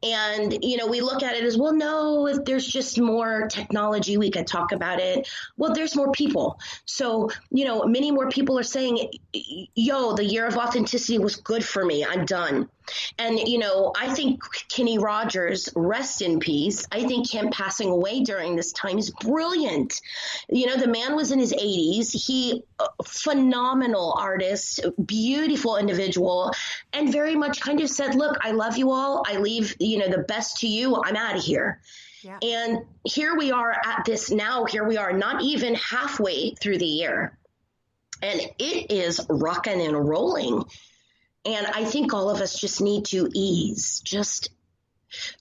And, you know, we look at it as, well, no, if there's just more technology, we could talk about it. Well, there's more people. So, you know, many more people are saying, yo, the year of authenticity was good for me. I'm done. And, you know, I think Kenny Rogers, rest in peace, I think him passing away during this time is brilliant. You know, the man was in his 80s. He, phenomenal artist, beautiful individual, and very much kind of said, look, I love you all. I leave, you know, the best to you. I'm out of here. Yeah. And here we are at this now. Here we are not even halfway through the year. And it is rocking and rolling. And I think all of us just need to ease, just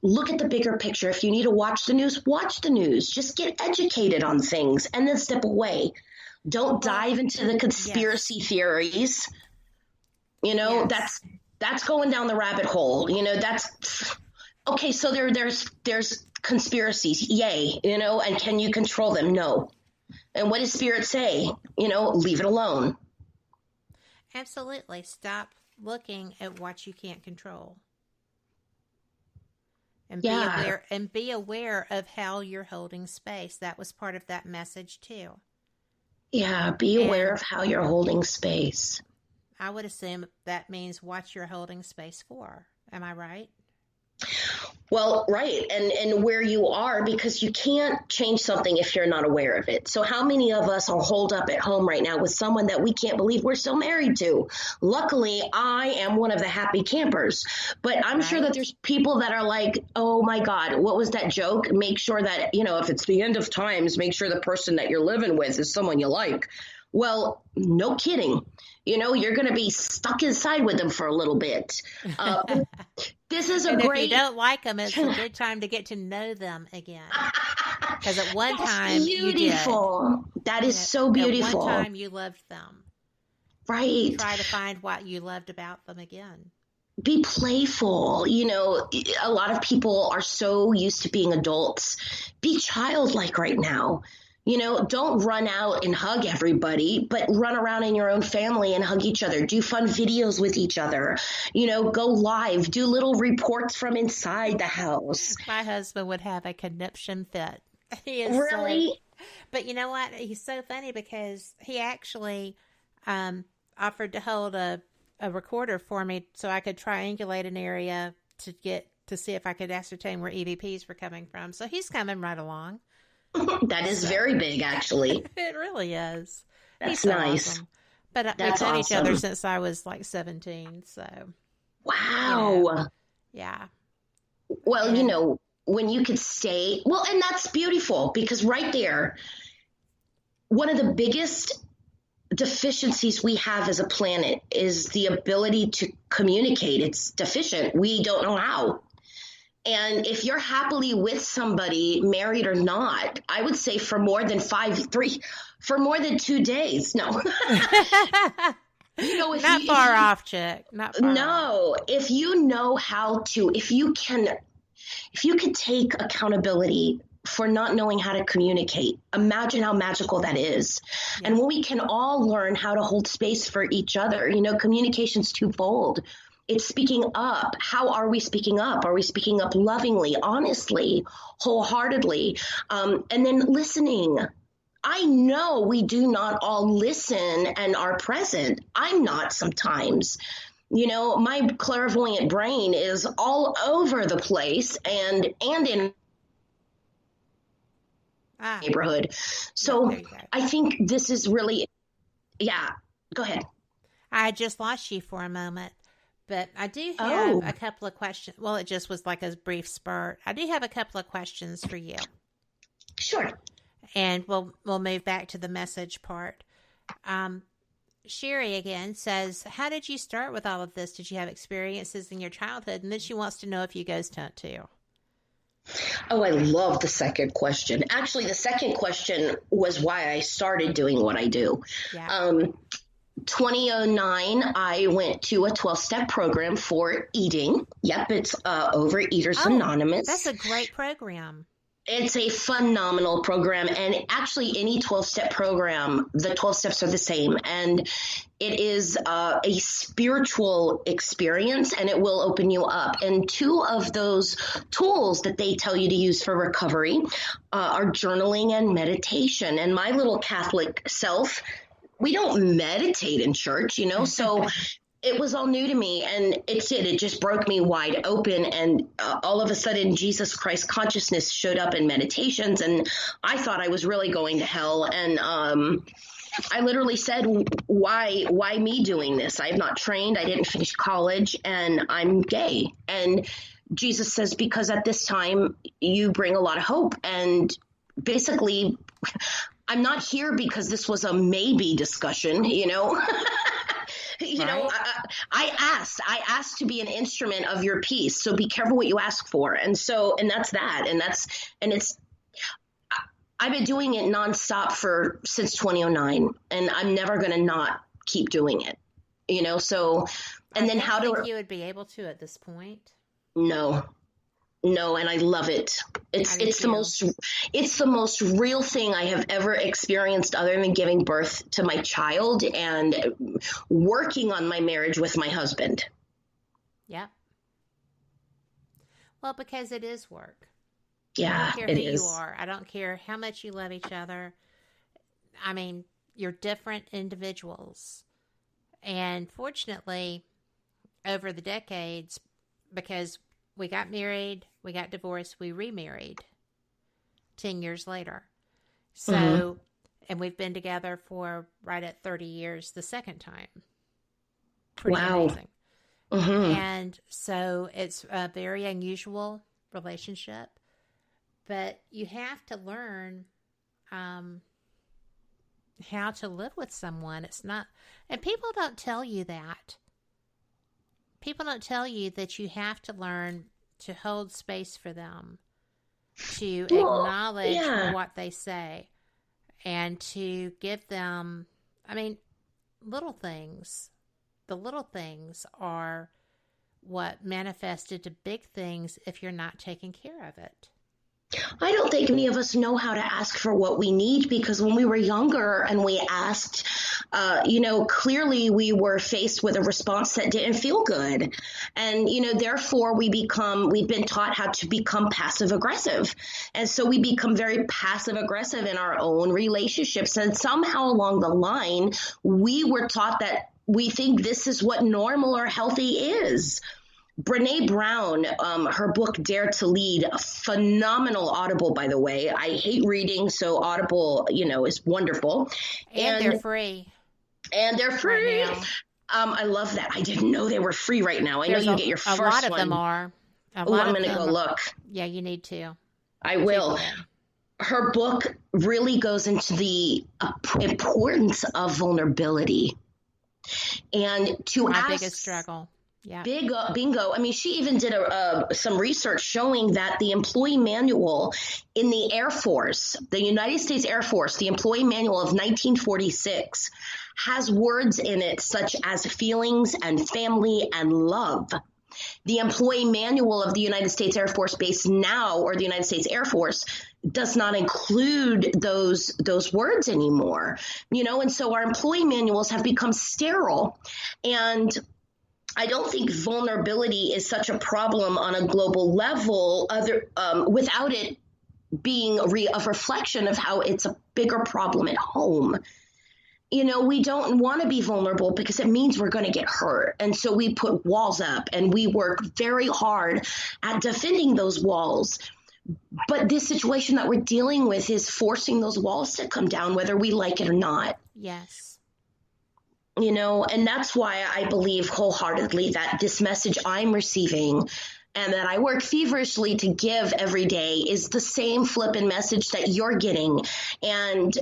look at the bigger picture. If you need to watch the news, watch the news. Just get educated on things and then step away. Don't dive into the conspiracy theories. You know, that's going down the rabbit hole. You know, that's okay. So there's conspiracies. Yay. You know, and can you control them? No. And what does Spirit say? You know, leave it alone. Absolutely. Stop looking at what you can't control. And be aware of how you're holding space. That was part of that message too. Yeah, be aware of how you're holding space. I would assume that means what you're holding space for. Am I right? Well, right. And where you are, because you can't change something if you're not aware of it. So how many of us are holed up at home right now with someone that we can't believe we're still married to? Luckily, I am one of the happy campers, but I'm sure that there's people that are like, oh my God, what was that joke? Make sure that, you know, if it's the end of times, make sure the person that you're living with is someone you like. Well, no kidding. You know, you're going to be stuck inside with them for a little bit. This is a great... If you don't like them, it's a good time to get to know them again. Because at one time you did. That is so beautiful. At one time you loved them. Right. Try to find what you loved about them again. Be playful. You know, a lot of people are so used to being adults. Be childlike right now. You know, don't run out and hug everybody, but run around in your own family and hug each other. Do fun videos with each other. You know, go live. Do little reports from inside the house. My husband would have a conniption fit. He is really? But you know what? He's so funny because he actually offered to hold a recorder for me so I could triangulate an area to see if I could ascertain where EVPs were coming from. So he's coming right along. That is very big, actually. It really is. That's so nice. Awesome. But we've known each other since I was like 17, so. Wow. You know, yeah. Well, you know, when you could stay, well, and that's beautiful because right there, one of the biggest deficiencies we have as a planet is the ability to communicate. It's deficient. We don't know how. And if you're happily with somebody, married or not, I would say for more than 2 days. No. You know, not far off, chick. Not far off. If you know how to, if you can take accountability for not knowing how to communicate, imagine how magical that is. Yeah. And when we can all learn how to hold space for each other, you know, communication's twofold. It's speaking up. How are we speaking up? Are we speaking up lovingly, honestly, wholeheartedly? And then listening. I know we do not all listen and are present. I'm not sometimes. You know, my clairvoyant brain is all over the place and in neighborhood. So I think this is really, go ahead. I just lost you for a moment, but I do have a couple of questions. Well, it just was like a brief spurt. I do have a couple of questions for you. Sure. And we'll move back to the message part. Sherry again says, how did you start with all of this? Did you have experiences in your childhood? And then she wants to know if you ghost hunt too. Oh, I love the second question. Actually, the second question was why I started doing what I do. Yeah. 2009, I went to a 12-step program for eating. Yep, it's Overeaters Anonymous. That's a great program. It's a phenomenal program, and actually any 12-step program, the 12 steps are the same, and it is a spiritual experience, and it will open you up. And two of those tools that they tell you to use for recovery are journaling and meditation. And my little Catholic self, we don't meditate in church, so it was all new to me, and it just broke me wide open. And all of a sudden, Jesus Christ consciousness showed up in meditations, and I thought I was really going to hell. And I literally said, why me doing this? I have not trained. I didn't finish college, and I'm gay. And Jesus says, because at this time you bring a lot of hope. And basically, I'm not here because this was a maybe discussion, I asked to be an instrument of your peace. So be careful what you ask for. And that's that. I've been doing it nonstop since 2009, and I'm never going to not keep doing it, so, and then how do you would be able to at this point? No, and I love it. It's the most real thing I have ever experienced, other than giving birth to my child and working on my marriage with my husband. Yeah. Well, because it is work. Yeah, I don't care who you are. I don't care how much you love each other. I mean, you're different individuals. And fortunately, over the decades, because we got married, we got divorced, we remarried 10 years later. So, and we've been together for right at 30 years the second time. Pretty amazing. And so it's a very unusual relationship, but you have to learn how to live with someone. It's not, and people don't tell you that. People don't tell you that you have to learn to hold space for them, to acknowledge what they say, and to give them, little things. The little things are what manifest into big things if you're not taking care of it. I don't think any of us know how to ask for what we need, because when we were younger and we asked, clearly we were faced with a response that didn't feel good. And, therefore we've been taught how to become passive aggressive. And so we become very passive aggressive in our own relationships. And somehow along the line, we were taught that we think this is what normal or healthy is. Brene Brown, her book, Dare to Lead, a phenomenal Audible, by the way. I hate reading, so Audible, is wonderful. And they're free. And they're free. Right now. I love that. I didn't know they were free right now. I know you get your first one. A lot of them are. I'm going to go look. Yeah, you need to. I will. Her book really goes into the importance of vulnerability. And to My ask, biggest struggle. Yeah. Bingo. She even did some research showing that the employee manual in the Air Force, the United States Air Force, the employee manual of 1946, has words in it such as feelings and family and love. The employee manual of the United States Air Force Base now, or the United States Air Force, does not include those words anymore. And so our employee manuals have become sterile. And I don't think vulnerability is such a problem on a global level without it being a reflection of how it's a bigger problem at home. We don't want to be vulnerable because it means we're going to get hurt. And so we put walls up and we work very hard at defending those walls. But this situation that we're dealing with is forcing those walls to come down, whether we like it or not. Yes. And that's why I believe wholeheartedly that this message I'm receiving and that I work feverishly to give every day is the same flippin' message that you're getting. And,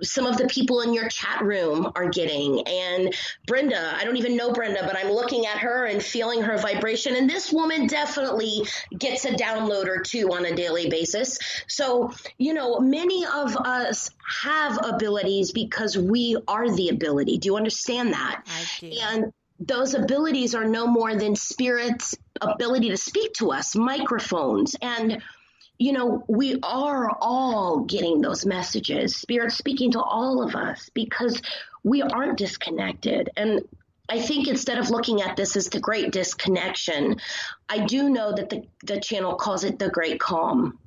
some of the people in your chat room are getting. And Brenda, I don't even know Brenda, but I'm looking at her and feeling her vibration. And this woman definitely gets a download or two on a daily basis. So, many of us have abilities because we are the ability. Do you understand that? I do. And those abilities are no more than Spirit's ability to speak to us, microphones. And we are all getting those messages, Spirit speaking to all of us because we aren't disconnected. And I think instead of looking at this as the great disconnection, I do know that the channel calls it the great calm.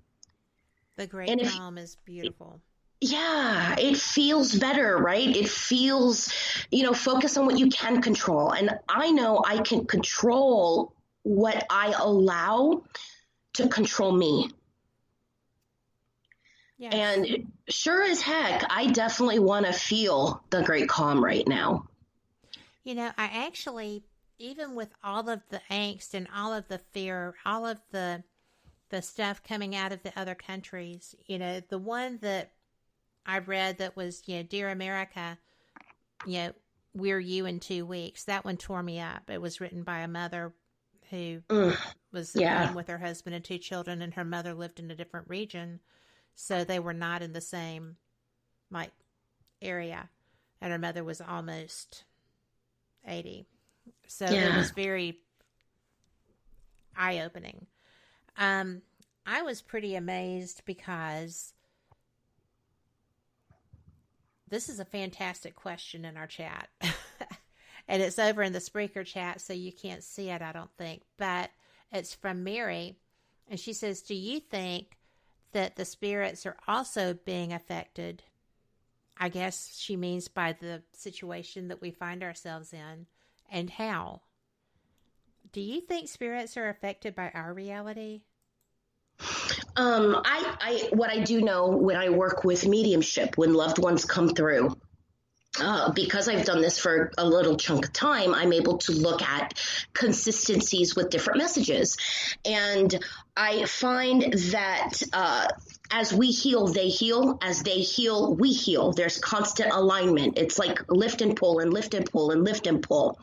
The great calm is beautiful. Yeah, it feels better, right? It feels, focus on what you can control. And I know I can control what I allow to control me. Yes. And sure as heck, I definitely want to feel the great calm right now. I actually, even with all of the angst and all of the fear, all of the stuff coming out of the other countries, the one that I read that was, Dear America, we're you in 2 weeks. That one tore me up. It was written by a mother who was home with her husband and 2 children, and her mother lived in a different region. So they were not in the same, area. And her mother was almost 80. So it was very eye-opening. I was pretty amazed because this is a fantastic question in our chat. And it's over in the Spreaker chat, so you can't see it, I don't think. But it's from Mary. And she says, do you think that the spirits are also being affected? I guess she means by the situation that we find ourselves in, and how. Do you think spirits are affected by our reality? What I do know when I work with mediumship, when loved ones come through, because I've done this for a little chunk of time, I'm able to look at consistencies with different messages. And I find that as we heal, they heal. As they heal, we heal. There's constant alignment. It's like lift and pull and lift and pull and lift and pull.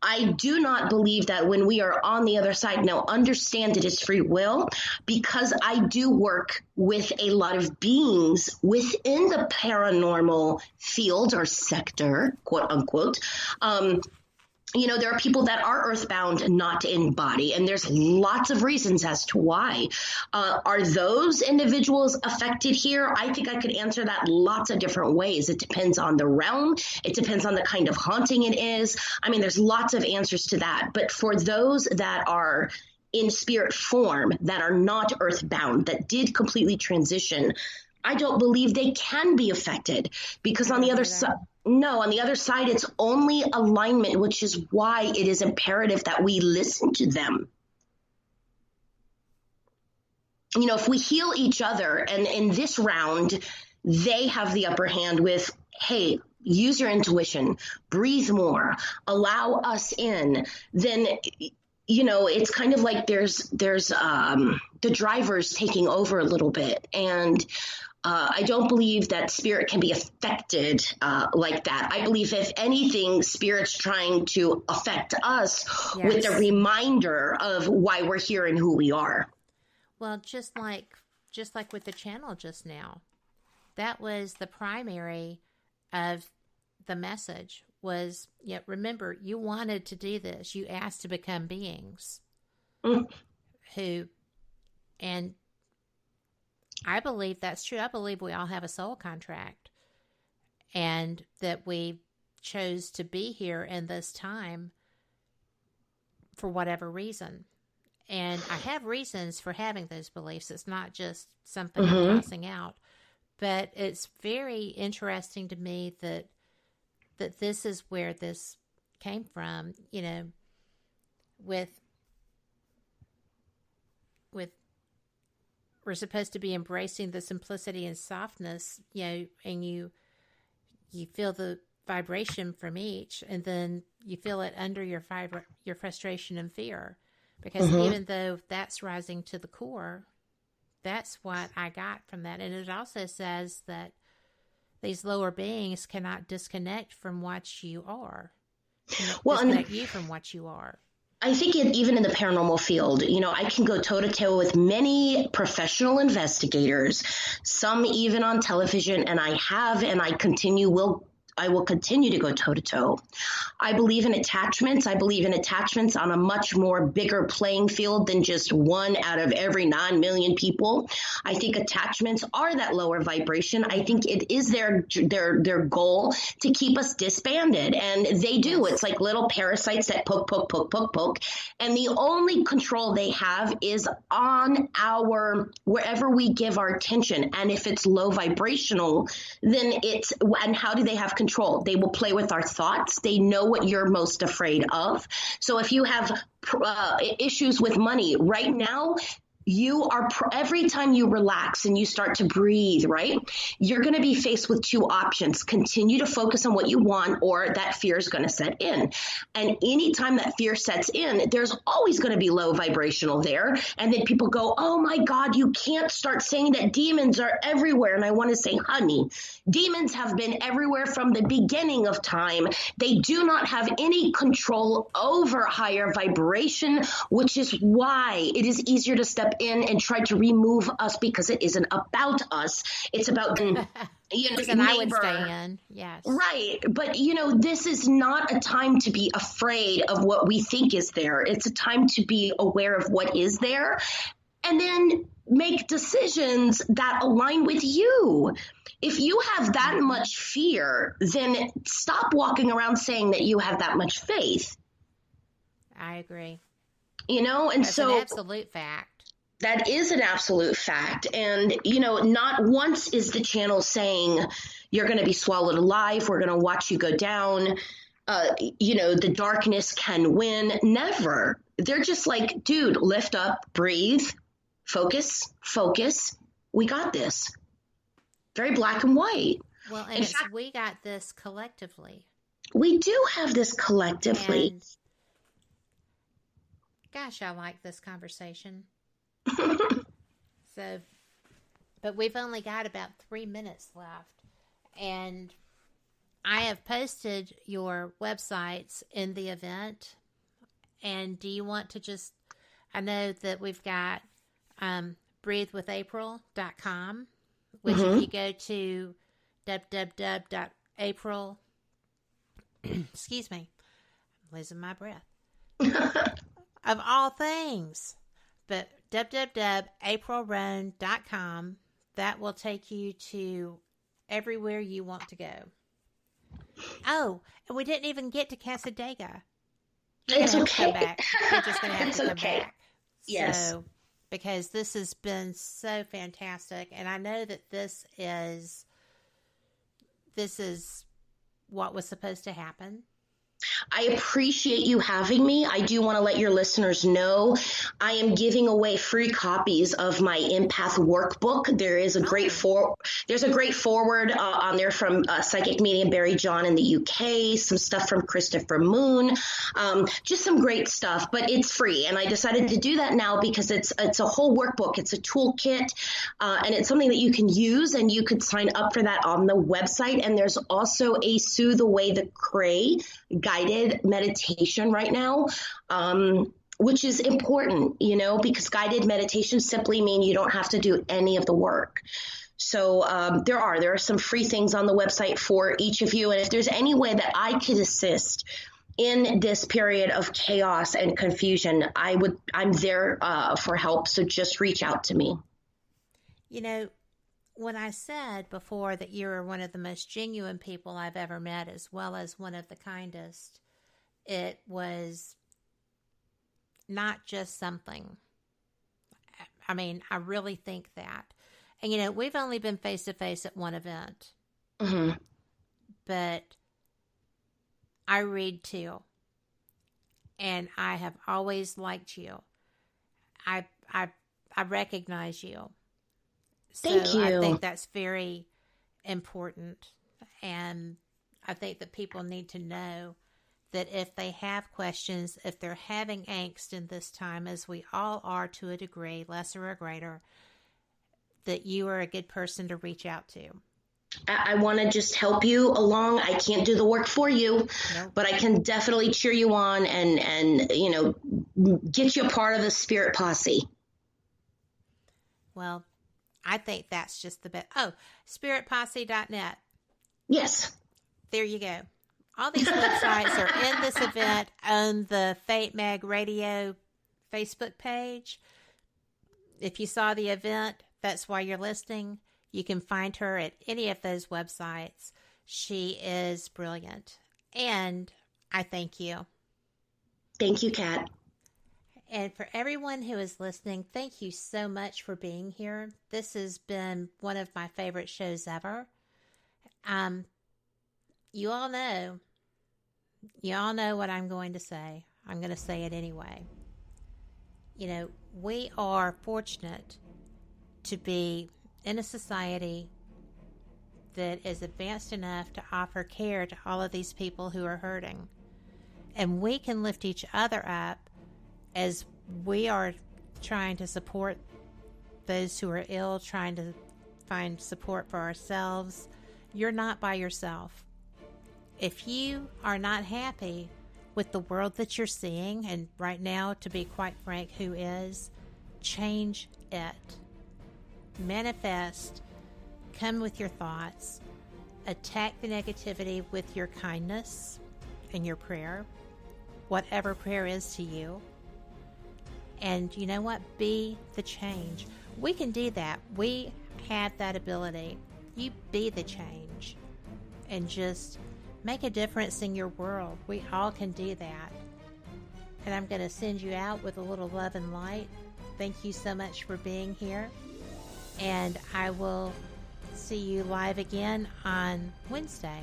I do not believe that when we are on the other side, now understand it is free will, because I do work with a lot of beings within the paranormal field or sector, quote unquote. There are people that are earthbound, not in body, and there's lots of reasons as to why. Are those individuals affected here? I think I could answer that lots of different ways. It depends on the realm. It depends on the kind of haunting it is. I mean, there's lots of answers to that. But for those that are in spirit form, that are not earthbound, that did completely transition, I don't believe they can be affected, because on the other side, on the other side, it's only alignment, which is why it is imperative that we listen to them. If we heal each other, and in this round, they have the upper hand with, hey, use your intuition, breathe more, allow us in, then it's kind of like there's the drivers taking over a little bit. And I don't believe that spirit can be affected like that. I believe, if anything, spirit's trying to affect us with a reminder of why we're here and who we are. Well, just like with the channel just now, that was the primary of the message was, remember, you wanted to do this. You asked to become beings and I believe that's true. I believe we all have a soul contract, and that we chose to be here in this time for whatever reason. And I have reasons for having those beliefs. It's not just something I'm tossing out, but it's very interesting to me that this is where this came from, with we're supposed to be embracing the simplicity and softness, and you you feel the vibration from each, and then you feel it under your frustration and fear. Because even though that's rising to the core, that's what I got from that. And it also says that these lower beings cannot disconnect from what you are. Disconnect you from what you are. I think even in the paranormal field, I can go toe-to-toe with many professional investigators, some even on television, and I have, and I will continue to go toe-to-toe. I believe in attachments. I believe in attachments on a much more bigger playing field than just one out of every 9 million people. I think attachments are that lower vibration. I think it is their goal to keep us disbanded, and they do. It's like little parasites that poke. And the only control they have is on wherever we give our attention. And if it's low vibrational, then and how do they have control? They will play with our thoughts. They know what you're most afraid of. So if you have issues with money right now, every time you relax and you start to breathe, right, you're going to be faced with two options. Continue to focus on what you want, or that fear is going to set in. And anytime that fear sets in, there's always going to be low vibrational there. And then people go, oh my God, you can't start saying that demons are everywhere. And I want to say, honey, demons have been everywhere from the beginning of time. They do not have any control over higher vibration, which is why it is easier to step in and try to remove us, because it isn't about us. It's about and I would stay in. Yes. Right. But, this is not a time to be afraid of what we think is there. It's a time to be aware of what is there, and then make decisions that align with you. If you have that much fear, then stop walking around saying that you have that much faith. I agree. And that's an absolute fact. That is an absolute fact. And, not once is the channel saying you're going to be swallowed alive. We're going to watch you go down. The darkness can win. Never. They're just like, dude, lift up, breathe, focus. We got this. Very black and white. Well, and we got this collectively. We do have this collectively. And, gosh, I like this conversation. But we've only got about 3 minutes left, and I have posted your websites in the event. And do you want to I know that we've got breathewithapril.com, which if you go to www.april, excuse me, I'm losing my breath, of all things, but www.aprilroane.com, that will take you to everywhere you want to go. Oh, and we didn't even get to Casadega. It's okay. You're just going to have to come back. Yes. So, because this has been so fantastic, and I know that this is what was supposed to happen. I appreciate you having me. I do want to let your listeners know I am giving away free copies of my Empath workbook. There is a great forward on there from psychic medium Barry John in the UK, some stuff from Christopher Moon, just some great stuff, but it's free. And I decided to do that now because it's a whole workbook. It's a toolkit, and it's something that you can use, and you could sign up for that on the website. And there's also a Soothe Away the Cray guided meditation right now, which is important, because guided meditations simply mean you don't have to do any of the work. So there are some free things on the website for each of you. And if there's any way that I could assist in this period of chaos and confusion, I'm there for help. So just reach out to me. When I said before that you are one of the most genuine people I've ever met, as well as one of the kindest, it was not just something. I mean, I really think that. And, we've only been face-to-face at one event. Mm-hmm. But I read too. And I have always liked you. I recognize you. Thank you. I think that's very important. And I think that people need to know that if they have questions, if they're having angst in this time, as we all are to a degree, lesser or greater, that you are a good person to reach out to. I want to just help you along. I can't do the work for you, but I can definitely cheer you on and get you a part of the Spirit Posse. Well, I think that's just the best. Oh, spiritposse.net. Yes. There you go. All these websites are in this event on the Fate Mag Radio Facebook page. If you saw the event, that's why you're listening. You can find her at any of those websites. She is brilliant. And I thank you. Thank you, Kat. And for everyone who is listening, thank you so much for being here. This has been one of my favorite shows ever. You all know what I'm going to say. I'm going to say it anyway. We are fortunate to be in a society that is advanced enough to offer care to all of these people who are hurting. And we can lift each other up as we are trying to support those who are ill, trying to find support for ourselves. You're not by yourself. If you are not happy with the world that you're seeing, and right now, to be quite frank, who is, change it. Manifest. Come with your thoughts. Attack the negativity with your kindness and your prayer, whatever prayer is to you. And you know what? Be the change. We can do that. We have that ability. You be the change and just make a difference in your world. We all can do that. And I'm going to send you out with a little love and light. Thank you so much for being here. And I will see you live again on Wednesday.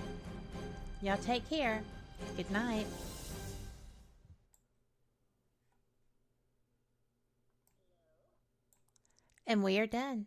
Y'all take care. Good night. And we are done.